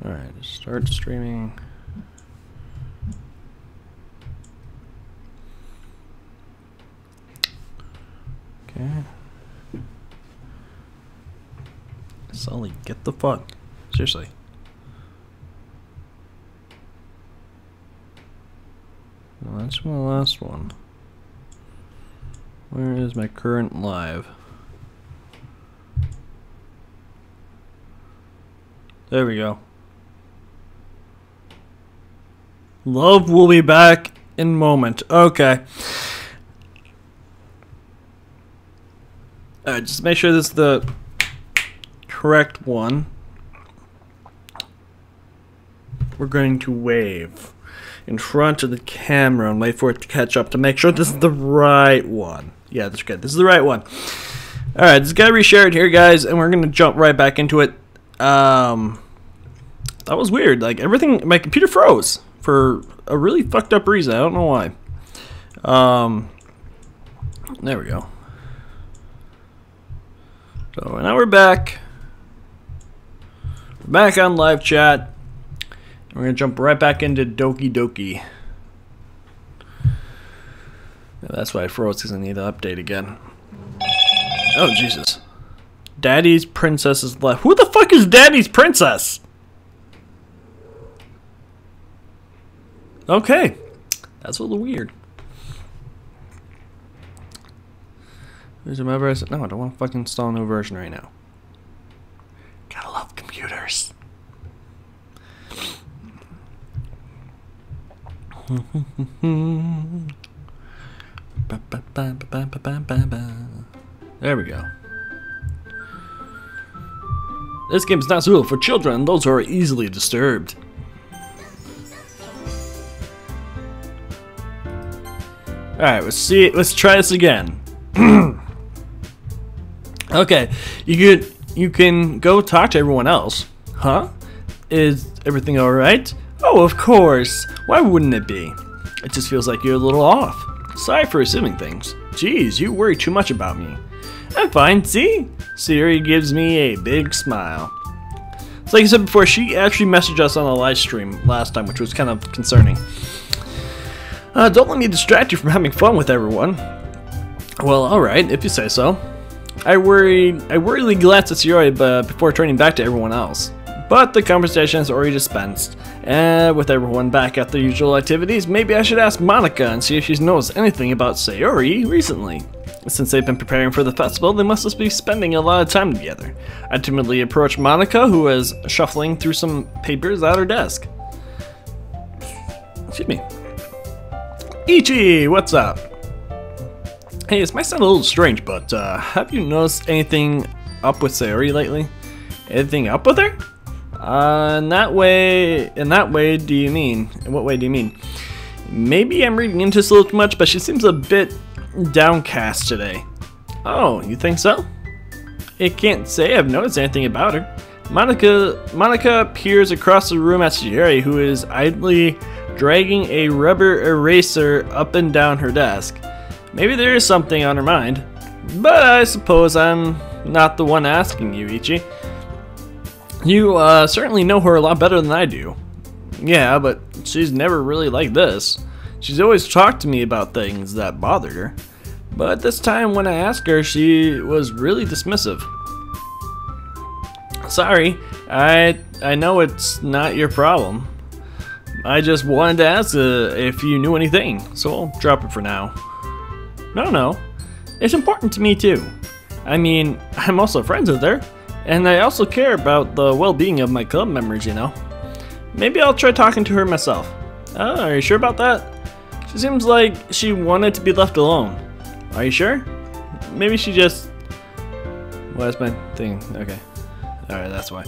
Alright, start streaming. Okay. Sully, get the fuck. Seriously. No, that's my last one. Where is my current live? There we go. Love will be back in moment. Okay. Alright, just make sure this is the correct one. We're going to wave in front of the camera and wait for it to catch up to make sure this is the right one. Yeah, that's good. This is the right one. Alright, this got reshared here, guys, and we're going to jump right back into it. That was weird. Like, everything, my computer froze for a really fucked up reason. I don't know why. There we go. So now we're back. We're back on live chat. We're gonna jump right back into Doki Doki. Yeah, that's why I froze, because I need to update again. Oh Jesus! Daddy's princess is left. Who the fuck is Daddy's princess? Okay, that's a little weird. There's my version. No, I don't want to fucking install a new version right now. Gotta love computers. There we go. This game is not suitable for children and those who are easily disturbed. Alright, let's try this again. Okay, you can go talk to everyone else. Huh? Is everything alright? Oh, of course. Why wouldn't it be? It just feels like you're a little off. Sorry for assuming things. Jeez, you worry too much about me. I'm fine, see? Siri gives me a big smile. So like I said before, she actually messaged us on a live stream last time, which was kind of concerning. Don't let me distract you from having fun with everyone. Well, alright, if you say so. I worriedly glanced at Siri before turning back to everyone else. But the conversation has already dispensed. And with everyone back at their usual activities, maybe I should ask Monica and see if she knows anything about Sayori recently. Since they've been preparing for the festival, they must just be spending a lot of time together. I timidly approached Monica, who was shuffling through some papers at her desk. Excuse me. Ichi, what's up? Hey, this might sound a little strange, but have you noticed anything up with Sayori lately? Anything up with her? In that way, do you mean? In what way do you mean? Maybe I'm reading into this a little too much, but she seems a bit downcast today. Oh, you think so? I can't say I've noticed anything about her. Monica peers across the room at Sayori, who is idly dragging a rubber eraser up and down her desk. Maybe there is something on her mind, but I suppose I'm not the one asking you, Ichi. You certainly know her a lot better than I do. Yeah, but she's never really like this. She's always talked to me about things that bothered her, but this time when I asked her, she was really dismissive. Sorry, I know it's not your problem. I just wanted to ask if you knew anything, so I'll drop it for now. No, it's important to me too. I mean, I'm also friends with her, and I also care about the well-being of my club members, you know. Maybe I'll try talking to her myself. Oh, are you sure about that? She seems like she wanted to be left alone. Are you sure? Maybe she just... What's my thing? Okay. Alright, that's why.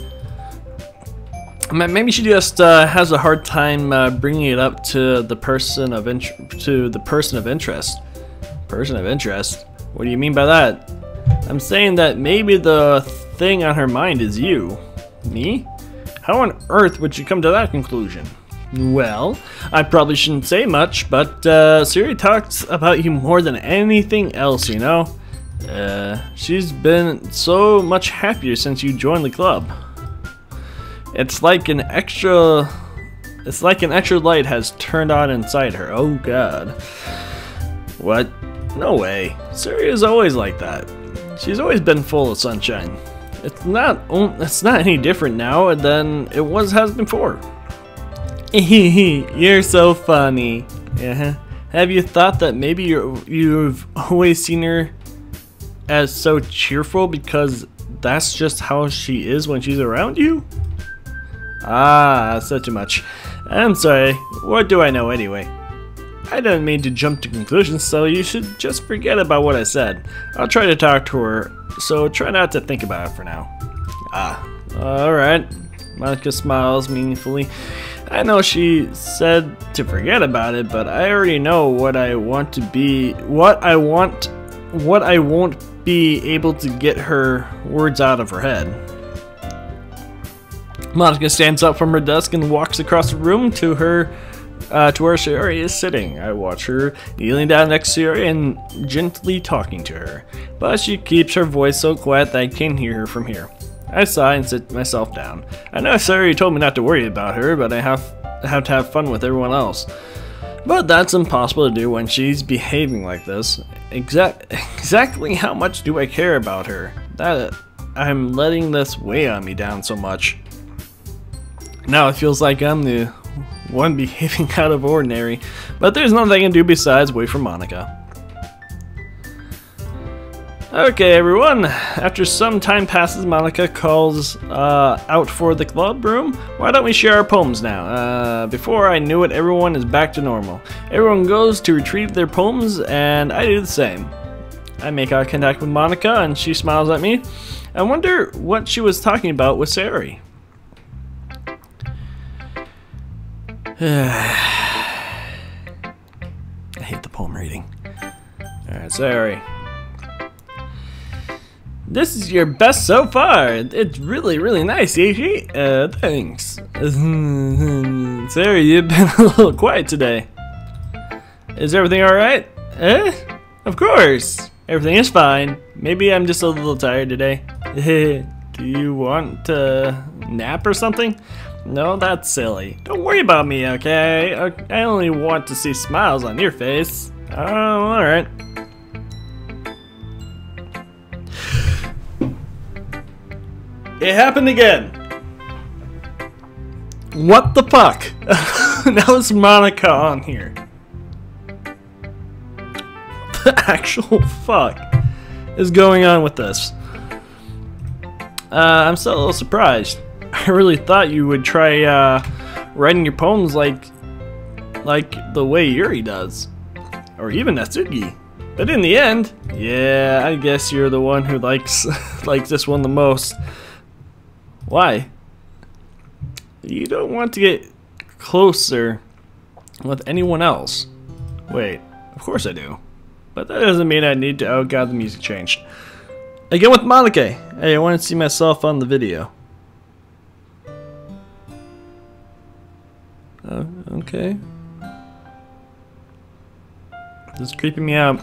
Maybe she just has a hard time bringing it up to the person of interest. Person of interest? What do you mean by that? I'm saying that maybe the thing on her mind is you. Me? How on earth would you come to that conclusion? Well, I probably shouldn't say much, but Siri talks about you more than anything else, you know? She's been so much happier since you joined the club. It's like an extra light has turned on inside her. Oh god. What? No way. Sayori is always like that. She's always been full of sunshine. It's not any different now than it has before. You're so funny. Have you thought that maybe you've always seen her as so cheerful because that's just how she is when she's around you? Ah, said too much. I'm sorry. What do I know anyway? I didn't mean to jump to conclusions, so you should just forget about what I said. I'll try to talk to her, so try not to think about it for now. Ah, alright. Monica smiles meaningfully. I know she said to forget about it, but I already know what I won't be able to get her words out of her head. Monica stands up from her desk and walks across the room to where Sayori is sitting. I watch her kneeling down next to Sayori and gently talking to her, but she keeps her voice so quiet that I can hear her from here. I sigh and sit myself down. I know Sayori told me not to worry about her, but I have to have fun with everyone else. But that's impossible to do when she's behaving like this. Exactly how much do I care about her that I'm letting this weigh on me down so much? Now it feels like I'm the one behaving out of ordinary, but there's nothing I can do besides wait for Monica. Okay, everyone. After some time passes, Monica calls out for the club room. Why don't we share our poems now? Before I knew it, everyone is back to normal. Everyone goes to retrieve their poems, and I do the same. I make eye contact with Monica, and she smiles at me. I wonder what she was talking about with Sayori. I hate the poem reading. Alright, Sayori. This is your best so far. It's really nice, Ichi. Thanks. Sayori, you've been a little quiet today. Is everything alright? Of course. Everything is fine. Maybe I'm just a little tired today. Do you want to nap or something? No, that's silly. Don't worry about me, okay? I only want to see smiles on your face. Oh, alright. It happened again. What the fuck? Now it's Monica on here. What the actual fuck is going on with this? I'm still a little surprised. I really thought you would try writing your poems like the way Yuri does, or even Natsuki. But in the end, yeah, I guess you're the one who likes this one the most. Why? You don't want to get closer with anyone else. Wait, of course I do. But that doesn't mean I need to. Oh god, the music changed. Again with Monica. Hey, I want to see myself on the video. Okay. This is creeping me out.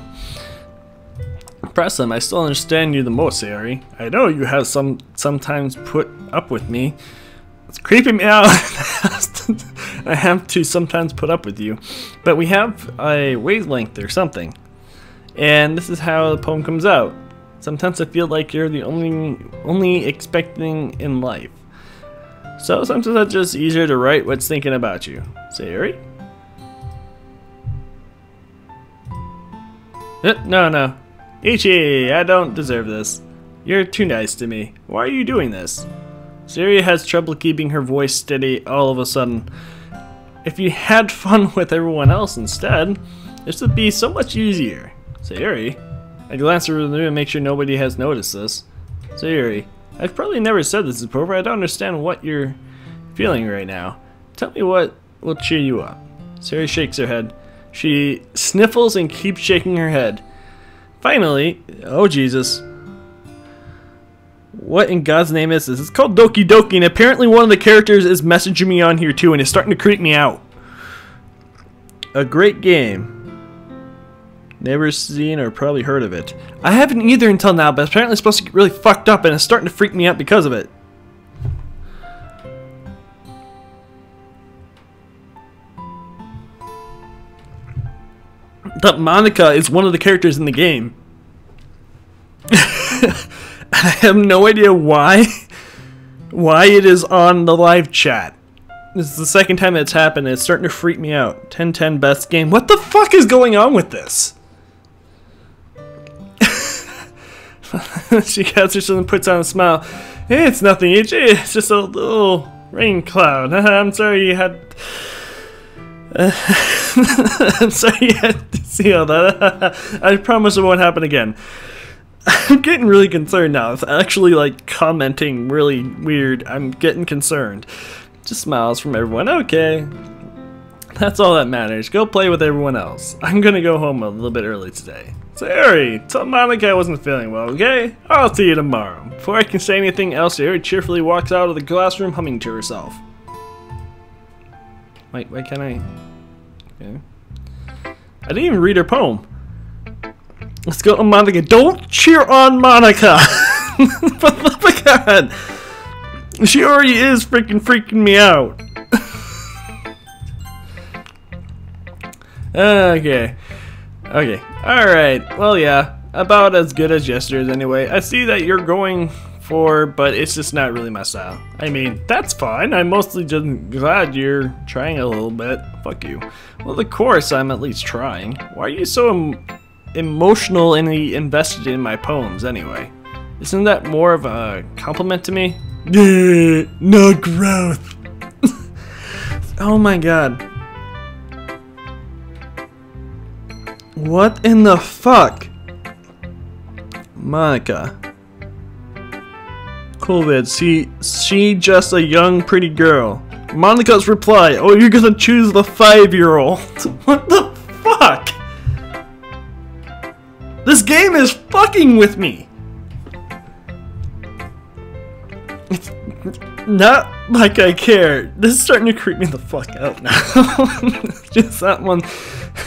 Press him. I still understand you the most, Sayori. I know you have sometimes put up with me. It's creeping me out. I have to sometimes put up with you, but we have a wavelength or something. And this is how the poem comes out. Sometimes I feel like you're the only expecting in life. So sometimes it's just easier to write what's thinking about you. Sayori? No. Ichi, I don't deserve this. You're too nice to me. Why are you doing this? Sayori has trouble keeping her voice steady all of a sudden. If you had fun with everyone else instead, this would be so much easier. Sayori? I glance around the room and make sure nobody has noticed this. Sayori, I've probably never said this before, but I don't understand what you're feeling right now. Tell me what will cheer you up. Sayori shakes her head. She sniffles and keeps shaking her head. Finally, oh Jesus. What in God's name is this? It's called Doki Doki, and apparently one of the characters is messaging me on here too, and it's starting to creep me out. A great game. Never seen or probably heard of it. I haven't either until now, but apparently it's supposed to get really fucked up, and it's starting to freak me out because of it. that Monica is one of the characters in the game. I have no idea why it is on the live chat. This is the second time it's happened, and it's starting to freak me out. 10/10 best game. What the fuck is going on with this? She cuts herself and puts on a smile. Hey, it's nothing, Ichi. It's just a little rain cloud. I'm sorry you had... I'm sorry you had to see all that. I promise it won't happen again. I'm getting really concerned now. It's actually like commenting really weird. I'm getting concerned. Just smiles from everyone. Okay. That's all that matters. Go play with everyone else. I'm gonna go home a little bit early today. So Eri, tell Monica I wasn't feeling well, okay? I'll see you tomorrow. Before I can say anything else, Eri cheerfully walks out of the classroom humming to herself. Wait, why can't I? Okay. I didn't even read her poem. Let's go to Monica. Don't cheer on Monica! For the love of God! She already is freaking me out. Okay. Okay. Alright. Well, yeah. About as good as yesterday's anyway. I see that you're going for, but it's just not really my style. I mean, that's fine. I'm mostly just glad you're trying a little bit. Fuck you. Well, of course I'm at least trying. Why are you so emotionally invested in my poems anyway? Isn't that more of a compliment to me? No growth. Oh my god. What in the fuck? Monica. COVID, she just a young pretty girl. Monica's reply, oh, you're gonna choose the 5-year-old. What the fuck? This game is fucking with me. It's not like I care. This is starting to creep me the fuck out now. Just that one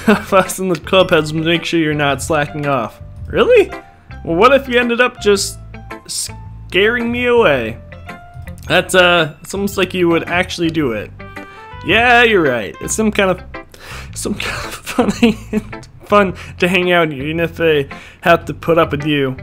of us in the club has to make sure you're not slacking off. Really? Well, what if you ended up just scaring me away? It's almost like you would actually do it. Yeah, you're right. It's some kind of funny and fun to hang out even if they have to put up with you.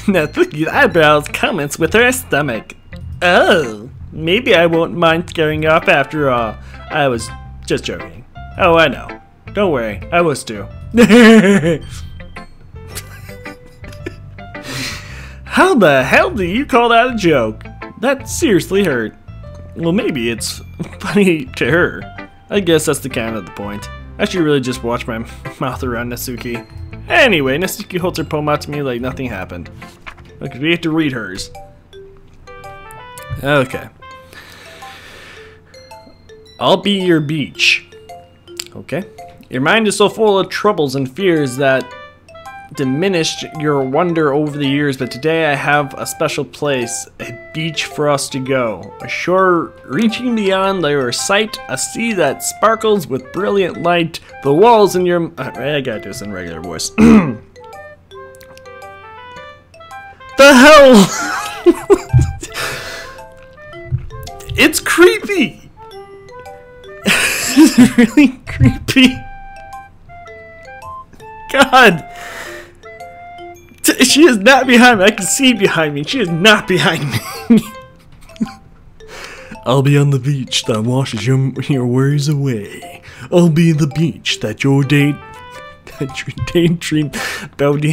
Now Thuki's eyebrows comments with her stomach. Oh, maybe I won't mind scaring you off after all. I was just joking. Oh, I know. Don't worry, I was too. How the hell do you call that a joke? That seriously hurt. Well, maybe it's funny to her. I guess that's the kind of the point. I should really just watch my mouth around Natsuki. Anyway, Natsuki holds her poem out to me like nothing happened. Okay, we have to read hers. Okay. I'll be your beach. Okay. Your mind is so full of troubles and fears that diminished your wonder over the years, but today I have a special place, a beach for us to go. A shore reaching beyond your sight, a sea that sparkles with brilliant light, the walls in your... I gotta do this in regular voice. The hell? It's creepy! It's really creepy. God! She is not behind me. I can see behind me. She is not behind me. I'll be on the beach that washes your worries away. I'll be the beach that you daydream about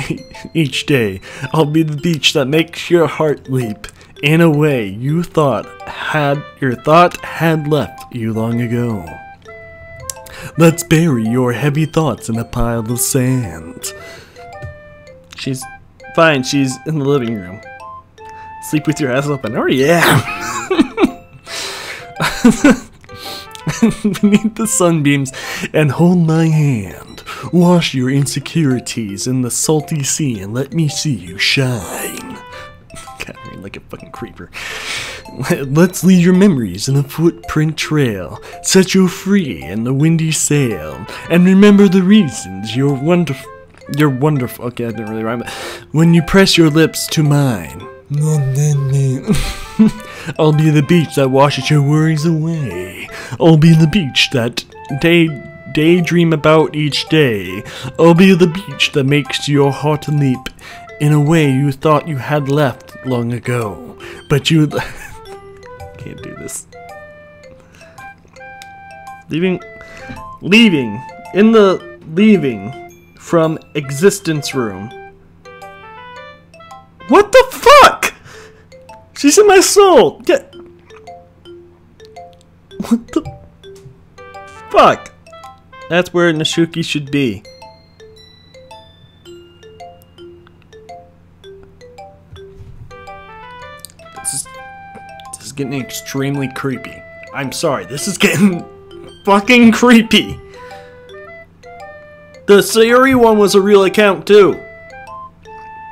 each day. I'll be the beach that makes your heart leap in a way your thought had left you long ago. Let's bury your heavy thoughts in a pile of sand. She's fine, she's in the living room. Sleep with your eyes open. Oh yeah! Beneath the sunbeams and hold my hand. Wash your insecurities in the salty sea and let me see you shine. God, I mean, like a fucking creeper. Let's leave your memories in a footprint trail. Set you free in the windy sail. And remember the reasons you're wonderful. Okay, I didn't really rhyme it. When you press your lips to mine. I'll be the beach that washes your worries away. I'll be the beach that daydream about each day. I'll be the beach that makes your heart leap in a way you thought you had left long ago. But you... Can't do this. Leaving from existence room. What the fuck? She's in my soul. Yeah. What the fuck? That's where Nashuki should be. This is getting extremely creepy. I'm sorry, this is getting fucking creepy. The Sayuri one was a real account too.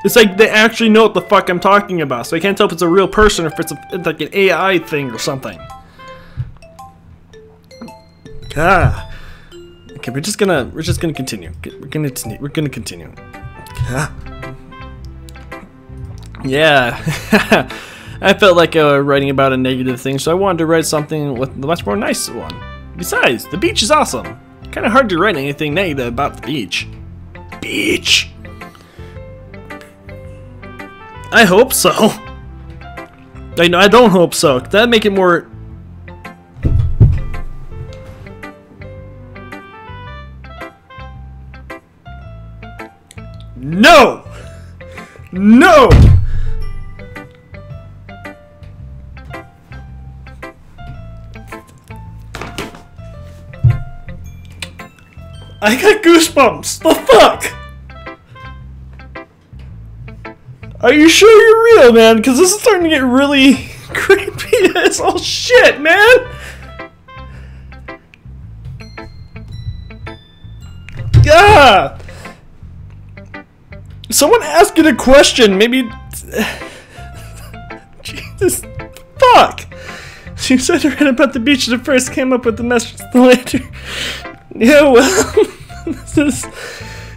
It's like they actually know what the fuck I'm talking about, so I can't tell if it's a real person or if it's like an AI thing or something. Ah. Okay, we're just gonna continue. We're gonna continue. Ah. Yeah. I felt like writing about a negative thing, so I wanted to write something with a much more nice one. Besides, the beach is awesome. Kind of hard to write anything negative about the beach. Beach. I hope so. I don't hope so. That'd make it more. No! No! I got goosebumps! The fuck? Are you sure you're real, man? Because this is starting to get really creepy as all shit, man! Ah! Someone asked it a question, maybe... Jesus, fuck! She said her about the beach at first, came up with the message later. Yeah, well, this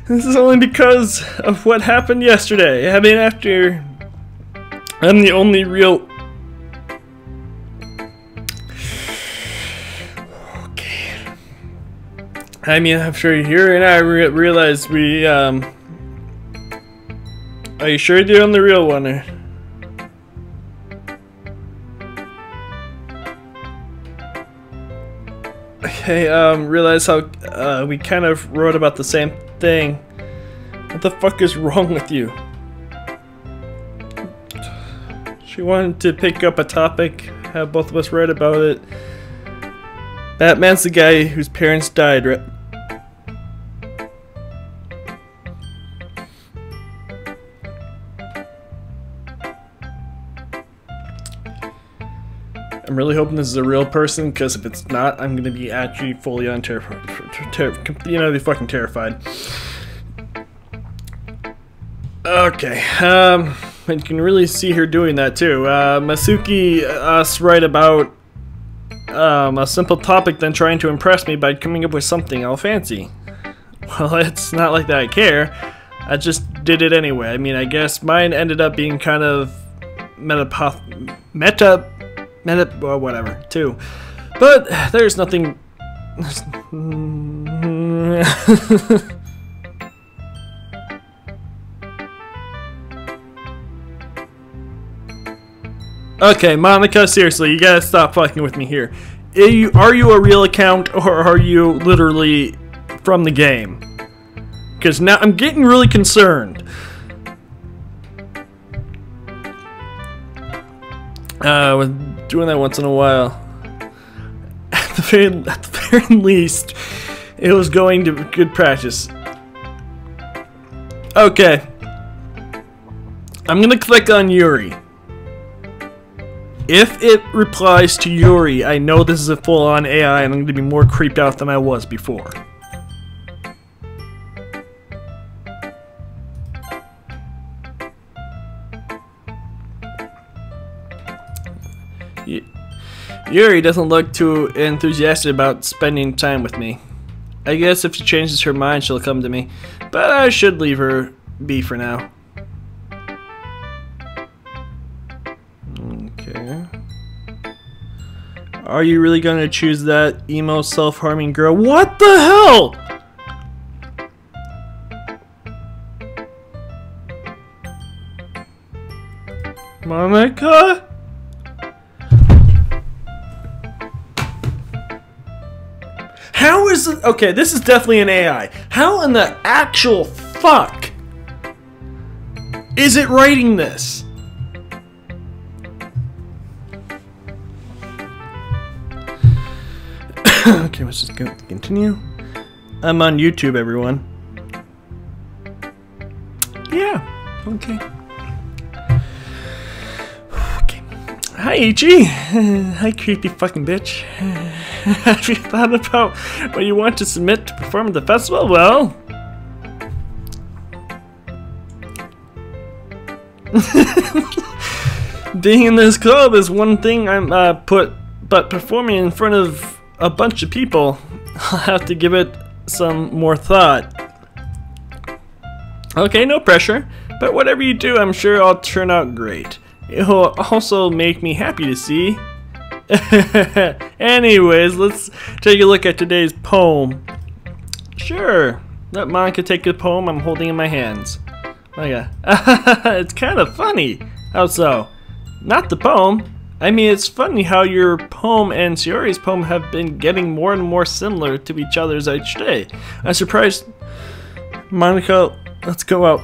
is only because of what happened yesterday. I mean, after I'm the only real... Okay. I mean, I'm sure you and I realize we, Are you sure you're on the real one? Or? Hey, realize how, we kind of wrote about the same thing. What the fuck is wrong with you? She wanted to pick up a topic, have both of us write about it. Batman's the guy whose parents died, right? I'm really hoping this is a real person, because if it's not, I'm gonna be actually fully be fucking terrified. Okay, you can really see her doing that too. Masuki us write about a simple topic, then trying to impress me by coming up with something all fancy. Well, it's not like that I care. I just did it anyway. I mean, I guess mine ended up being kind of well, whatever, too. But there's nothing... Okay, Monica, seriously, you gotta stop fucking with me here. Are you a real account, or are you literally from the game? Because now I'm getting really concerned. With doing that once in a while. At the very least, it was going to be good practice. Okay. I'm gonna click on Yuri. If it replies to Yuri, I know this is a full-on AI and I'm gonna be more creeped out than I was before. Yuri doesn't look too enthusiastic about spending time with me. I guess if she changes her mind, she'll come to me. But I should leave her be for now. Okay. Are you really gonna choose that emo self-harming girl? What the hell? Monica? How is it? Okay, this is definitely an AI. How in the actual fuck is it writing this? Okay, let's just continue. I'm on YouTube, everyone. Yeah, okay. Okay. Hi, Ichi. Hi, creepy fucking bitch. Have you thought about what you want to submit to perform at the festival? Well... being in this club is one thing but performing in front of a bunch of people, I'll have to give it some more thought. Okay, no pressure, but whatever you do, I'm sure I'll turn out great. It'll also make me happy to see. Anyways, let's take a look at today's poem. Sure, let Monica take the poem I'm holding in my hands. Oh yeah, it's kind of funny. How so? Not the poem. I mean, it's funny how your poem and Shiori's poem have been getting more and more similar to each other's each day. I'm surprised. Monica, let's go out.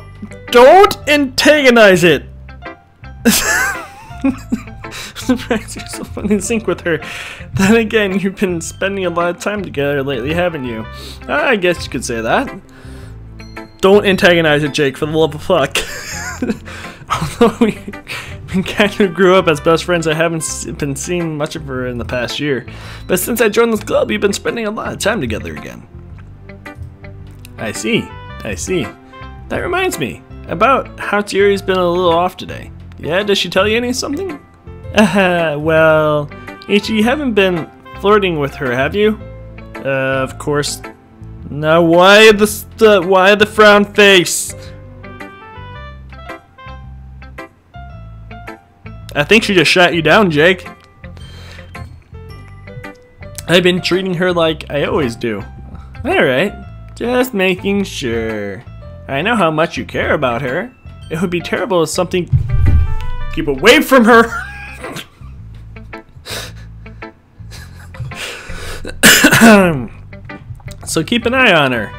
Don't antagonize it! I'm surprised you're so funny in sync with her. Then again, you've been spending a lot of time together lately, haven't you? I guess you could say that. Don't antagonize it, Jake, for the love of fuck. Although we kind of grew up as best friends, I haven't been seeing much of her in the past year. But since I joined this club, we've been spending a lot of time together again. I see. I see. That reminds me about how Thierry's been a little off today. Yeah, does she tell you something? Well, Ichi, you haven't been flirting with her, have you? Of course. Now, why the frown face? I think she just shot you down, Jake. I've been treating her like I always do. Alright, just making sure. I know how much you care about her. It would be terrible if something... Keep away from her! So keep an eye on her.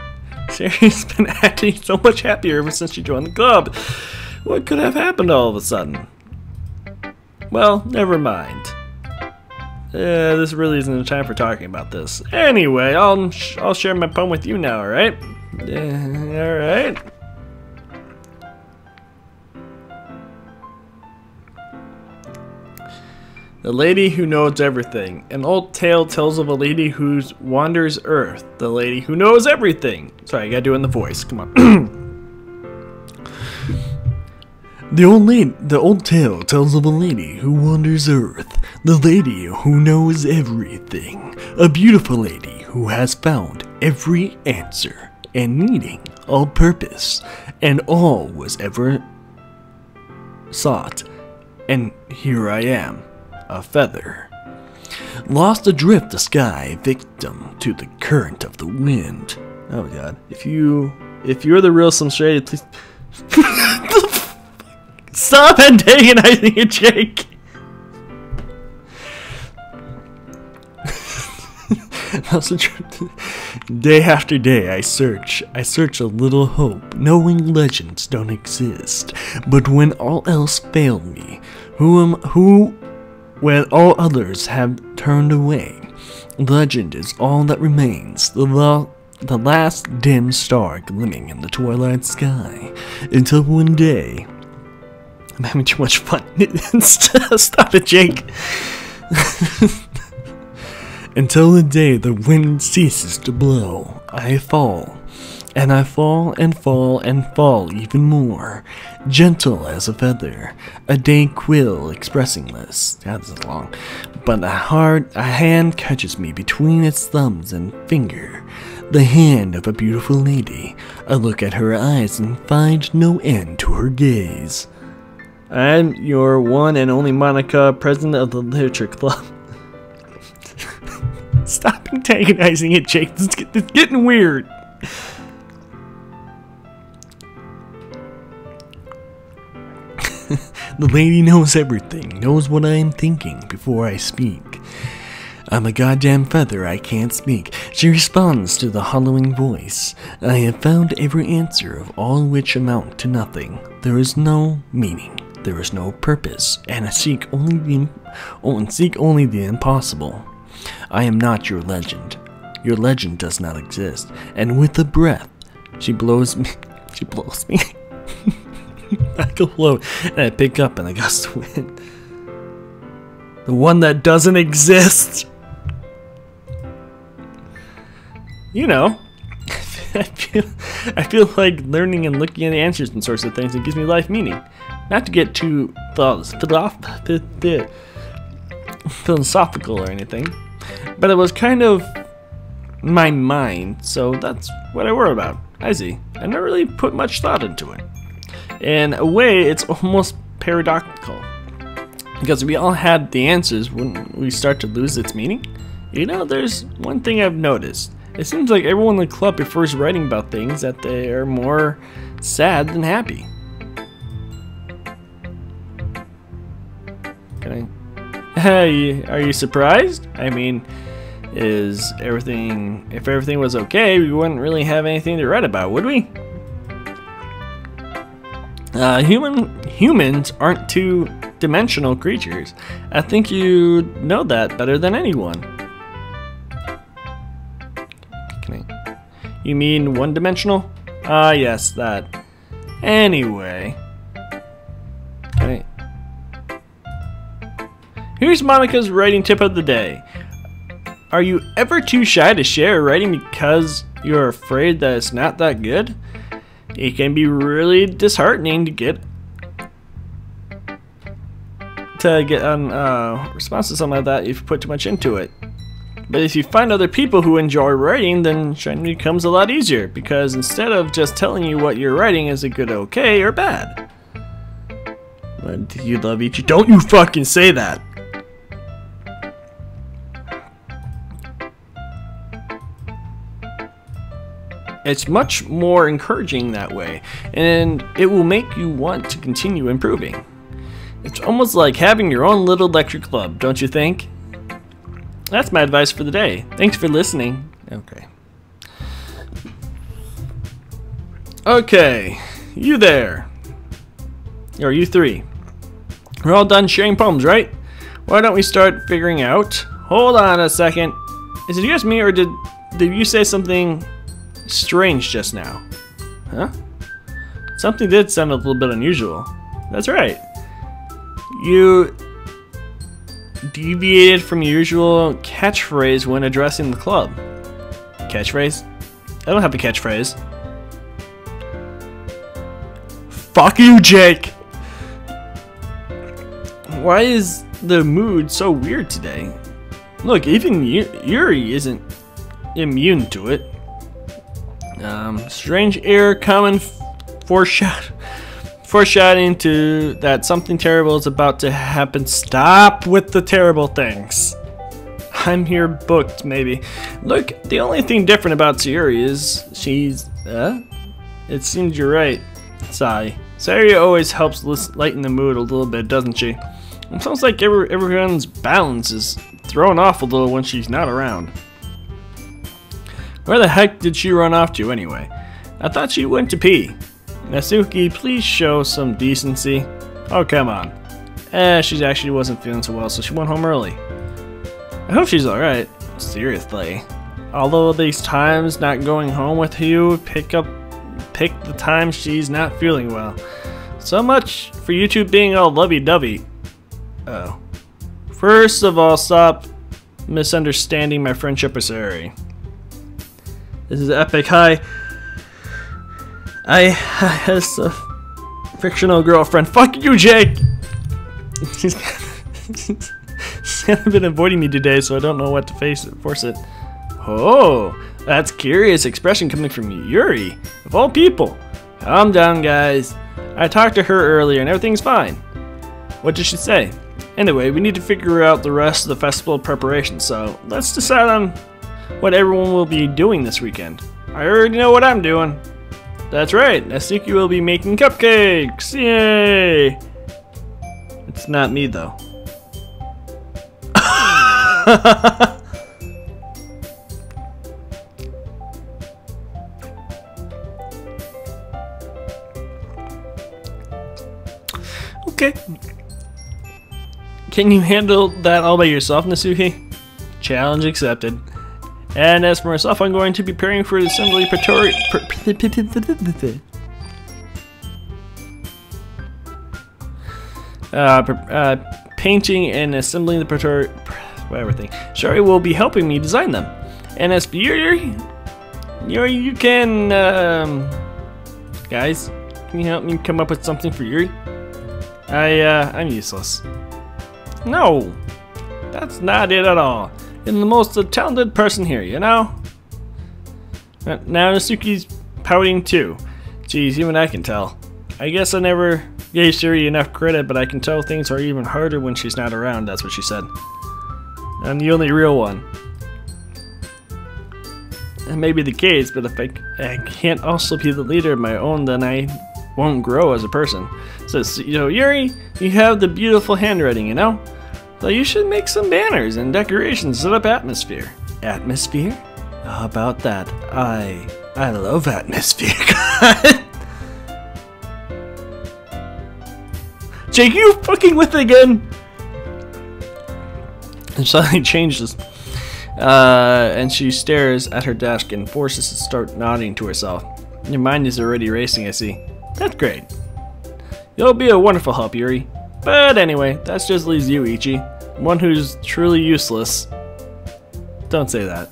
Sherry's been acting so much happier ever since she joined the club. What could have happened all of a sudden? Well, never mind. This really isn't the time for talking about this. Anyway, I'll share my poem with you now, alright? Alright. The Lady Who Knows Everything. An old tale tells of a lady who wanders Earth. The lady who knows everything. Sorry, I gotta do it in the voice. Come on. The old tale tells of a lady who wanders Earth. The lady who knows everything. A beautiful lady who has found every answer and meaning, all purpose, and all was ever sought. And here I am, a feather. Lost adrift the sky, victim to the current of the wind. Oh god. If you're the real Slim Shady, please stop antagonizing it, Jake! Day after day I search a little hope, knowing legends don't exist. But when all else failed me, when all others have turned away, legend is all that remains, the last dim star gleaming in the twilight sky. Until one day... I'm having too much fun. Stop it, Jake. Until the day the wind ceases to blow, I fall. And I fall and fall and fall even more. Gentle as a feather, a day quill expressingless. Yeah, this is long. But a hand catches me between its thumbs and finger. The hand of a beautiful lady. I look at her eyes and find no end to her gaze. I'm your one and only Monica, president of the Literature Club. Stop antagonizing it, Jake. It's getting weird. The lady knows everything, knows what I am thinking before I speak. I'm a goddamn feather, I can't speak. She responds to the hollowing voice. I have found every answer of all which amount to nothing. There is no meaning, there is no purpose, and I seek only the impossible. I am not your legend. Your legend does not exist. And with a breath, she blows me. Back afloat, and I pick up in a gust of wind. The one that doesn't exist. You know, I feel like learning and looking at the answers and sorts of things. It gives me life meaning. Not to get too philosophical or anything, but it was kind of my mind, so that's what I worry about. I see. I never really put much thought into it. In a way, it's almost paradoxical, because we all had the answers when we start to lose its meaning. You know, there's one thing I've noticed. It seems like everyone in the club prefers writing about things that they are more sad than happy. Hey, are you surprised? I mean, if everything was okay, we wouldn't really have anything to write about, would we? Humans aren't two-dimensional creatures. I think you know that better than anyone. You mean one-dimensional? Ah, yes, that. Anyway. Okay. Here's Monica's writing tip of the day. Are you ever too shy to share writing because you're afraid that it's not that good? It can be really disheartening to get on response to something like that if you put too much into it. But if you find other people who enjoy writing, then sharing becomes a lot easier, because instead of just telling you what you're writing, is it good, okay, or bad? But do you love each? Don't you fucking say that! It's much more encouraging that way, and it will make you want to continue improving. It's almost like having your own little lecture club, don't you think? That's my advice for the day. Thanks for listening. Okay. Okay, you there. Or you three. We're all done sharing poems, right? Why don't we start figuring out? Hold on a second. Is it just me, or did you say something strange just now? Huh? Something did sound a little bit unusual. That's right. You deviated from your usual catchphrase when addressing the club. Catchphrase? I don't have a catchphrase. Fuck you, Jake! Why is the mood so weird today? Look, even Yuri isn't immune to it. Strange air, common foreshadowing to that something terrible is about to happen. Stop with the terrible things. I'm here booked, maybe. Look, the only thing different about Sayuri is she's, it seems you're right. Sigh. Sayuri always helps lighten the mood a little bit, doesn't she? It sounds like everyone's balance is thrown off a little when she's not around. Where the heck did she run off to anyway? I thought she went to pee. Natsuki, please show some decency. Oh, come on. She actually wasn't feeling so well, so she went home early. I hope she's alright. Seriously. Although these times not going home with you, pick the time she's not feeling well. So much for you two being all lovey-dovey. Oh. First of all, stop misunderstanding my friendship with Sayuri. This is epic. Hi. I has a fictional girlfriend. Fuck you, Jake! She's been avoiding me today, so I don't know what to force it. Oh, that's curious expression coming from Yuri, of all people. Calm down, guys. I talked to her earlier and everything's fine. What did she say? Anyway, we need to figure out the rest of the festival preparation, so let's decide on what everyone will be doing this weekend. I already know what I'm doing. That's right, Natsuki will be making cupcakes! Yay! It's not me, though. Okay. Can you handle that all by yourself, Natsuki? Challenge accepted. And as for myself, I'm going to be preparing for the assembly painting and assembling the whatever thing. Shari will be helping me design them. And as for Yuri, you can, guys, can you help me come up with something for Yuri? I'm useless. No, that's not it at all. You're the most talented person here, you know? Now Natsuki's pouting too. Geez, even I can tell. I guess I never gave Shuri enough credit, but I can tell things are even harder when she's not around, that's what she said. I'm the only real one. That may be the case, but if I can't also be the leader of my own, then I won't grow as a person. So, you know, Yuri, you have the beautiful handwriting, you know? So you should make some banners and decorations, set up atmosphere. Atmosphere? How about that? I love atmosphere. Jake, you fucking with it again? And suddenly changes. And she stares at her desk and forces to start nodding to herself. Your mind is already racing, I see. That's great. You'll be a wonderful help, Yuri. But anyway, that just leaves you, Ichi. One who's truly useless. Don't say that.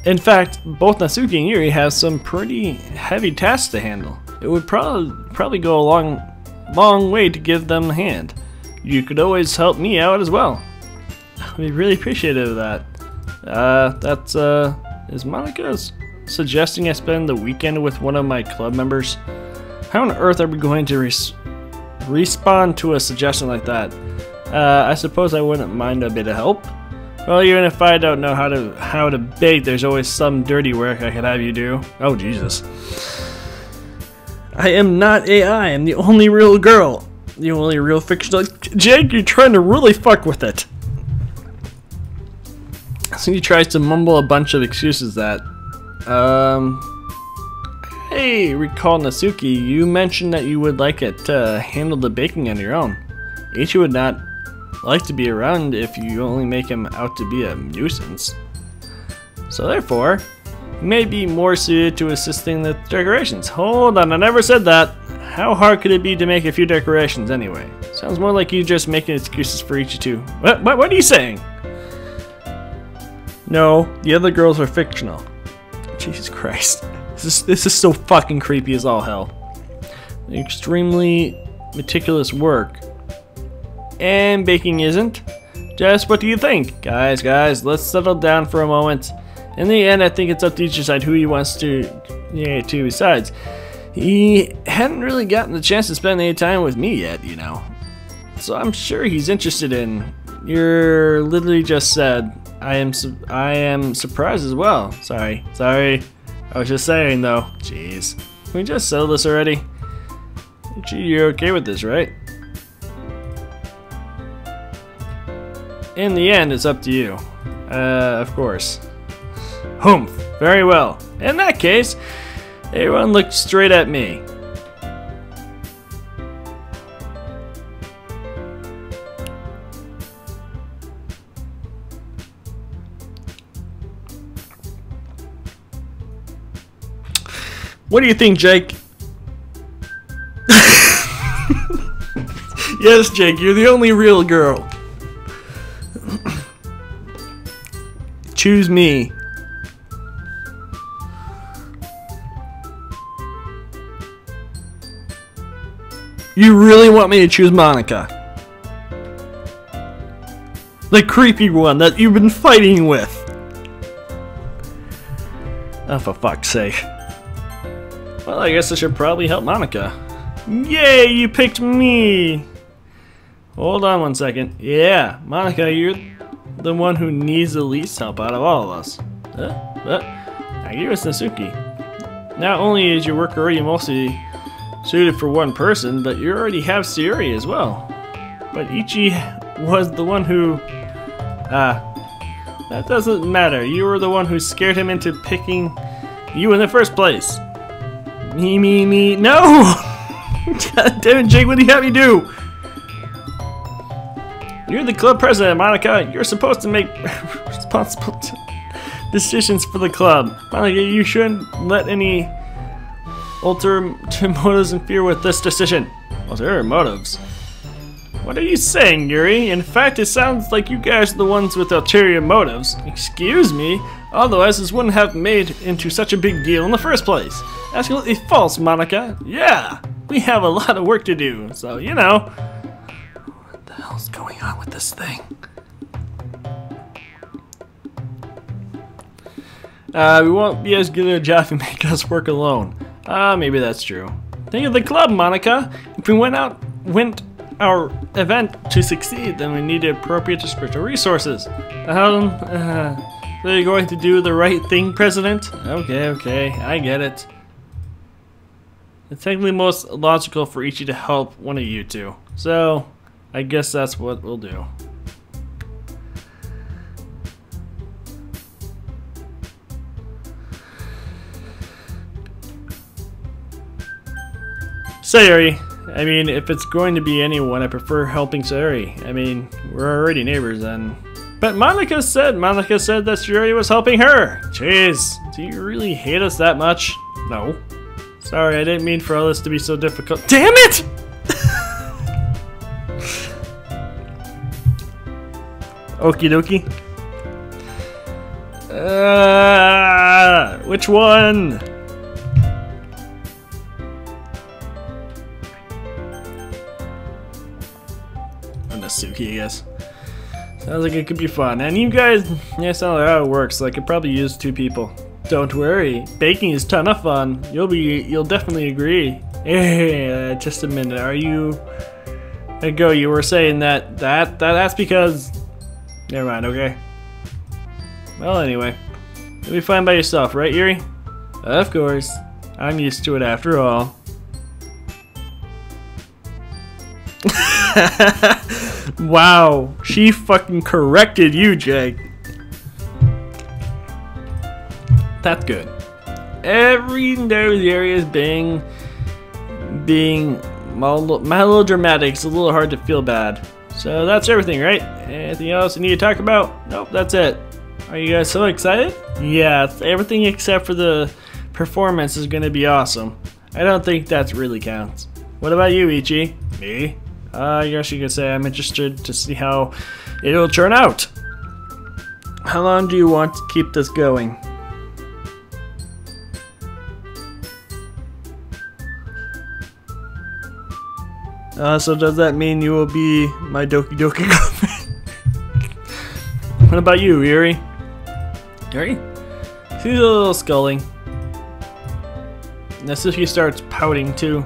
In fact, both Natsuki and Yuri have some pretty heavy tasks to handle. It would probably go a long way to give them a hand. You could always help me out as well. I'd be really appreciative of that. Is Monica suggesting I spend the weekend with one of my club members? How on earth are we going to respond to a suggestion like that? I suppose I wouldn't mind a bit of help. Well, even if I don't know how to bake, there's always some dirty work I could have you do. Oh, Jesus. I am not AI. I'm the only real girl. The only real fictional. Jake, you're trying to really fuck with it. So he tries to mumble a bunch of excuses that, hey, recall Natsuki, you mentioned that you would like it to handle the baking on your own. Ichi would not like to be around if you only make him out to be a nuisance. So therefore, he may be more suited to assisting the decorations. Hold on, I never said that. How hard could it be to make a few decorations anyway? Sounds more like you just making excuses for Ichi too. What are you saying? No, the other girls are fictional. Jesus Christ. This is so fucking creepy as all hell. Extremely meticulous work. And baking isn't. Just what do you think? Guys, let's settle down for a moment. In the end, I think it's up to each side who he wants to besides. He hadn't really gotten the chance to spend any time with me yet, you know. So I'm sure he's interested in. You're literally just said, I am surprised as well. Sorry. I was just saying though. Jeez. Can we just settle this already? Gee, you're okay with this, right? In the end, it's up to you. Of course. Humph. Very well. In that case, everyone look straight at me. What do you think, Jake? Yes, Jake, you're the only real girl. Choose me. You really want me to choose Monica? The creepy one that you've been fighting with. Oh, for fuck's sake. Well, I guess I should probably help Monica. Yay, you picked me! Hold on 1 second. Yeah, Monica, you're the one who needs the least help out of all of us. I give us Natsuki. Not only is your work already mostly suited for one person, but you already have Sayuri as well. But Ichi was the one who... that doesn't matter. You were the one who scared him into picking you in the first place. Me. No! God damn it, Jake, what do you have me do? You're the club president, Monica. You're supposed to make responsible decisions for the club. Monica, you shouldn't let any ulterior motives interfere with this decision. Ulterior motives? What are you saying, Yuri? In fact, it sounds like you guys are the ones with ulterior motives. Excuse me? Otherwise, this wouldn't have made into such a big deal in the first place. Absolutely false, Monica. Yeah, we have a lot of work to do, so, you know. What the hell's going on with this thing? We won't be as good a job if you make us work alone. Maybe that's true. Think of the club, Monica. If we want our event to succeed, then we need appropriate spiritual resources. So you're going to do the right thing, President? Okay, I get it. It's technically most logical for Ichi to help one of you two. So, I guess that's what we'll do. Sayuri. I mean, if it's going to be anyone, I prefer helping Sayuri. I mean, we're already neighbors and... But Monica said that Sayuri was helping her. Jeez, do you really hate us that much? No. Sorry, I didn't mean for all this to be so difficult. Damn it! Okie dokie. Which one? Natsuki, I guess. Sounds like it could be fun. And you guys, yeah, sound like how it works. So I could probably use 2 people. Don't worry, baking is a ton of fun. You'll definitely agree. Hey, just a minute. Are you? Go. You were saying that's because. Never mind. Okay. Well, anyway, you'll be fine by yourself, right, Yuri? Of course. I'm used to it after all. Wow, she fucking corrected you, Jake. That's good. Every those areas being melodramatic, it's a little hard to feel bad. So that's everything, right? Anything else you need to talk about? Nope, that's it. Are you guys so excited? Yeah, everything except for the performance is gonna be awesome. I don't think that really counts. What about you, Ichi? Me? I guess you could say I'm interested to see how it'll turn out. How long do you want to keep this going? So does that mean you will be my Doki Doki girlfriend? What about you, Yuri? Yuri? She's a little sculling. Natsuki starts pouting too.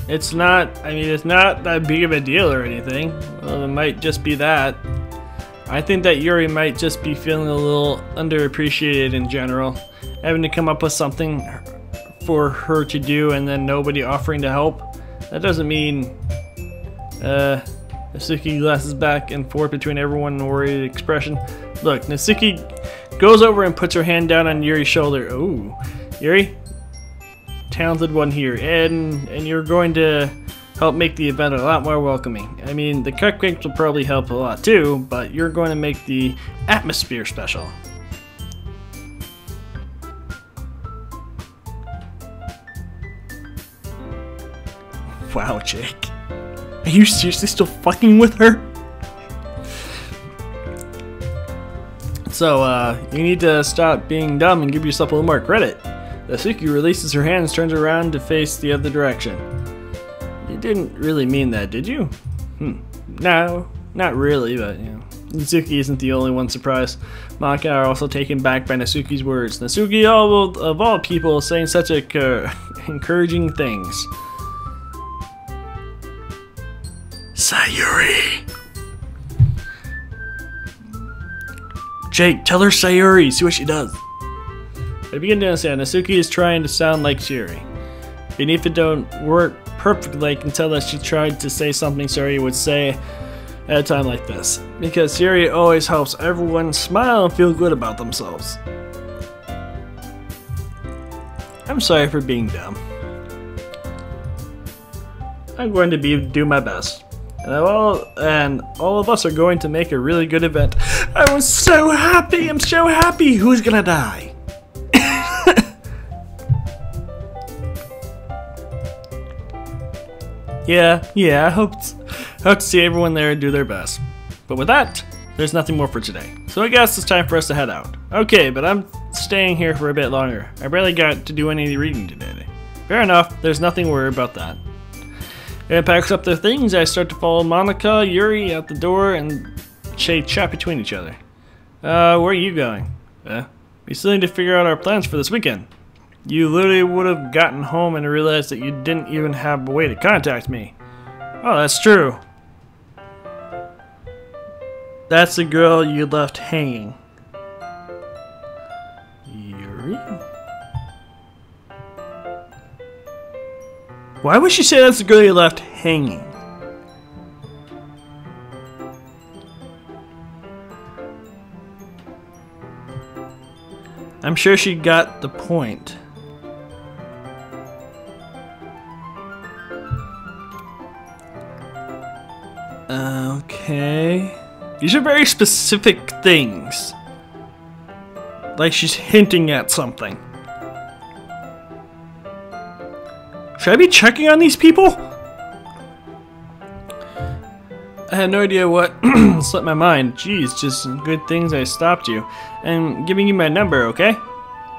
It's not that big of a deal or anything. Well, it might just be that. I think that Yuri might just be feeling a little underappreciated in general. Having to come up with something for her to do and then nobody offering to help. That doesn't mean... Natsuki glances back and forth between everyone in a worried expression. Look, Natsuki goes over and puts her hand down on Yuri's shoulder. Ooh, Yuri? Talented one here, and you're going to help make the event a lot more welcoming. I mean, the cupcakes will probably help a lot too, but you're going to make the atmosphere special. Wow, Jake. Are you seriously still fucking with her? So, you need to stop being dumb and give yourself a little more credit. Natsuki releases her hands, turns around to face the other direction. You didn't really mean that, did you? No, not really, but you know. Natsuki isn't the only one surprised. Maka are also taken back by Natsuki's words. Natsuki, of all people, saying such encouraging things. Sayuri! Jake, tell her Sayuri, see what she does. I begin to understand. Natsuki is trying to sound like Sayuri. Even if it don't work perfectly, I can tell that she tried to say something Sayuri would say at a time like this. Because Sayuri always helps everyone smile and feel good about themselves. I'm sorry for being dumb. I'm going to do my best. And all of us are going to make a really good event. I was so happy! I'm so happy! Who's gonna die? Yeah, I hope to see everyone there do their best. But with that, there's nothing more for today. So I guess it's time for us to head out. Okay, but I'm staying here for a bit longer. I barely got to do any reading today. Fair enough, there's nothing to worry about that. Everyone packs up their things. I start to follow Monica, Yuri out the door, and they chat between each other. Where are you going? We still need to figure out our plans for this weekend. You literally would have gotten home and realized that you didn't even have a way to contact me. Oh, that's true. That's the girl you left hanging. Yuri? Why would she say that's the girl you left hanging? I'm sure she got the point. Okay. These are very specific things. Like she's hinting at something. Should I be checking on these people? I had no idea what slipped my mind. Jeez, just good things I stopped you. And giving you my number, okay?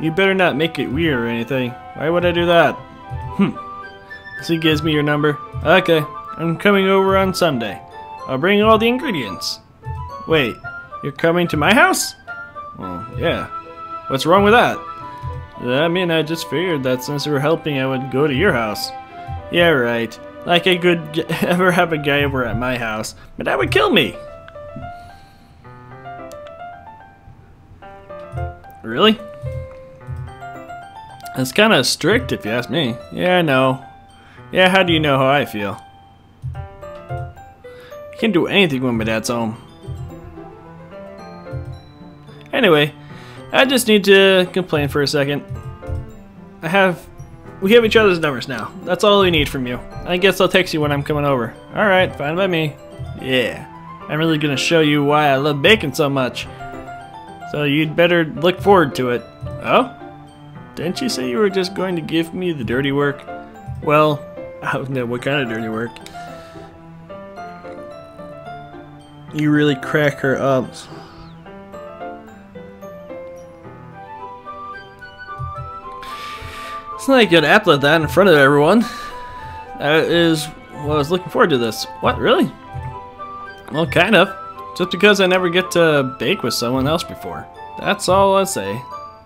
You better not make it weird or anything. Why would I do that? So he gives me your number. Okay, I'm coming over on Sunday. I'll bring all the ingredients. Wait, you're coming to my house? Well, yeah. What's wrong with that? I mean, I just figured that since you were helping, I would go to your house. Yeah, right. Like I could ever have a guy over at my house, but that would kill me. Really? That's kind of strict if you ask me. Yeah, I know. Yeah, how do you know how I feel? I can't do anything when my dad's home. Anyway, I just need to complain for a second. We have each other's numbers now. That's all we need from you. I guess I'll text you when I'm coming over. Alright, fine by me. Yeah, I'm really gonna show you why I love bacon so much. So you'd better look forward to it. Oh? Didn't you say you were just going to give me the dirty work? Well, I don't know what kind of dirty work. You really crack her up. It's not like you could applaud that in front of everyone. That is what I was looking forward to this. What, really? Well, kind of. Just because I never get to bake with someone else before. That's all I'll say.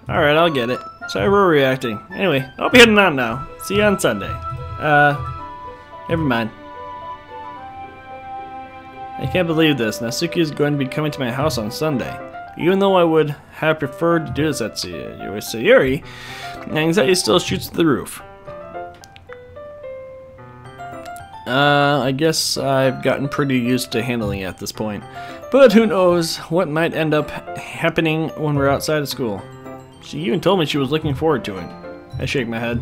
Alright, I'll get it. Sorry we're reacting. Anyway, I'll be heading on now. See you on Sunday. Never mind. I can't believe this. Natsuki is going to be coming to my house on Sunday. Even though I would have preferred to do this at Sayuri, anxiety still shoots to the roof. I guess I've gotten pretty used to handling it at this point. But who knows what might end up happening when we're outside of school. She even told me she was looking forward to it. I shake my head.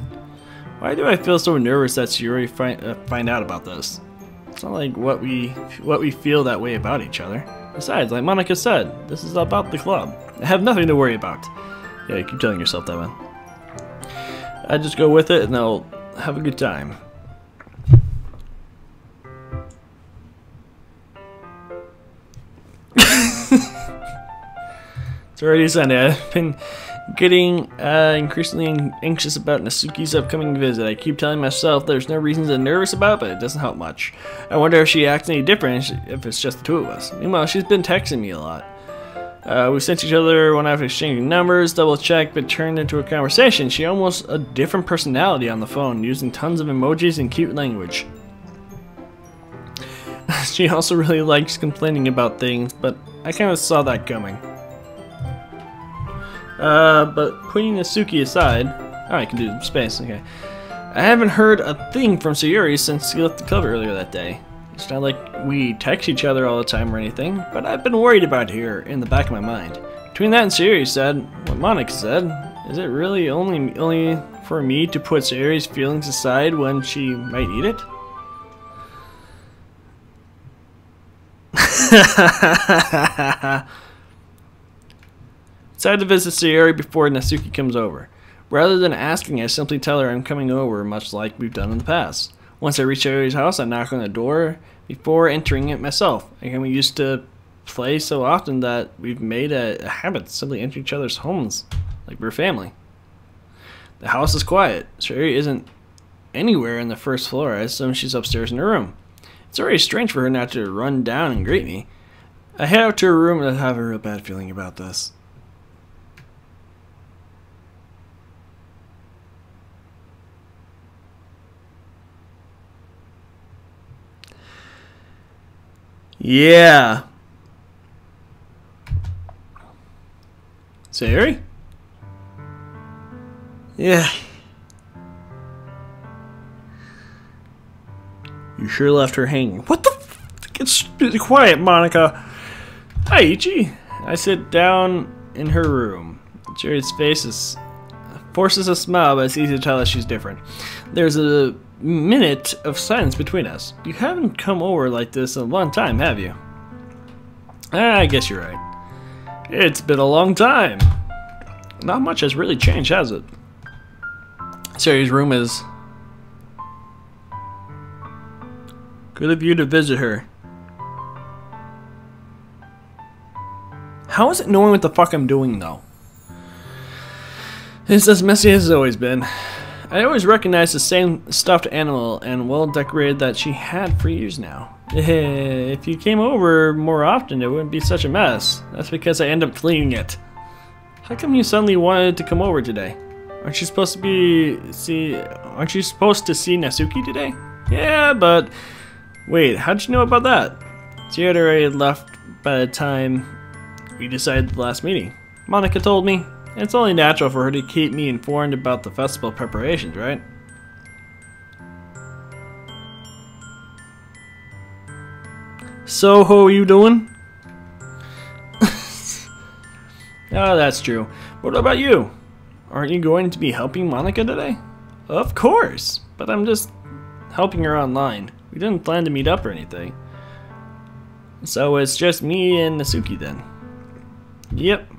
Why do I feel so nervous that Sayuri find out about this? It's not like what we feel that way about each other. Besides, like Monica said, this is about the club. I have nothing to worry about. Yeah, you keep telling yourself that, man. I just go with it and I'll have a good time. It's already Sunday. I've been getting increasingly anxious about Natsuki's upcoming visit. I keep telling myself there's no reason to be nervous about, but it doesn't help much. I wonder if she acts any different if it's just the two of us. Meanwhile, she's been texting me a lot. We sent each other one after exchanging numbers, double checked, but turned into a conversation. She almost a different personality on the phone, using tons of emojis and cute language. She also really likes complaining about things, but I kind of saw that coming. But putting Natsuki aside... Oh, I can do space, okay. I haven't heard a thing from Sayuri since he left the club earlier that day. It's not like we text each other all the time or anything, but I've been worried about her in the back of my mind. Between that and Sayuri said, what Monica said, is it really only for me to put Sayuri's feelings aside when she might need it? Decided to visit Sayuri before Natsuki comes over. Rather than asking, I simply tell her I'm coming over, much like we've done in the past. Once I reach Sayuri's house, I knock on the door before entering it myself. Again, we used to play so often that we've made a habit to simply enter each other's homes like we're family. The house is quiet. Sayuri isn't anywhere on the first floor. I assume she's upstairs in her room. It's already strange for her not to run down and greet me. I head out to her room and I have a real bad feeling about this. Yeah. Sayuri? Yeah. You sure left her hanging. What the f? Get quiet, Monica. Hi, Ichi. I sit down in her room. Sayuri's face forces a smile, but it's easy to tell that she's different. There's a minute of silence between us. You haven't come over like this in a long time, have you? I guess you're right. It's been a long time. Not much has really changed, has it? Sayuri's room is... Good of you to visit her. How is it knowing what the fuck I'm doing, though? It's as messy as it's always been. I always recognize the same stuffed animal and well-decorated that she had for years now. If you came over more often, it wouldn't be such a mess. That's because I end up cleaning it. How come you suddenly wanted to come over today? Aren't you supposed to see Natsuki today? Yeah, but... Wait, how'd you know about that? She had already left by the time we decided the last meeting. Monica told me. It's only natural for her to keep me informed about the festival preparations, right? So, how are you doing? Oh, that's true. What about you? Aren't you going to be helping Monica today? Of course, but I'm just helping her online. We didn't plan to meet up or anything. So it's just me and Natsuki then. Yep.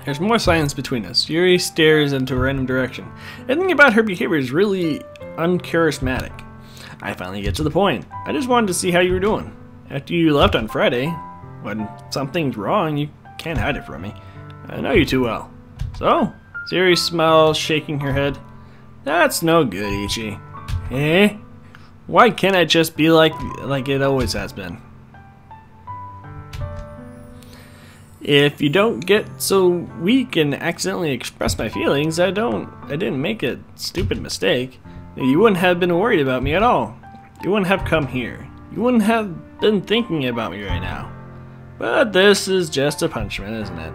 There's more silence between us. Yuri stares into a random direction. Everything about her behavior is really uncharismatic. I finally get to the point. I just wanted to see how you were doing. After you left on Friday, when something's wrong, you can't hide it from me. I know you too well. So? Yuri smiles, shaking her head. That's no good, Ichi. Eh? Why can't I just be like it always has been? If you don't get so weak and accidentally express my feelings, I didn't make a stupid mistake. You wouldn't have been worried about me at all. You wouldn't have come here. You wouldn't have been thinking about me right now. But this is just a punishment, isn't it?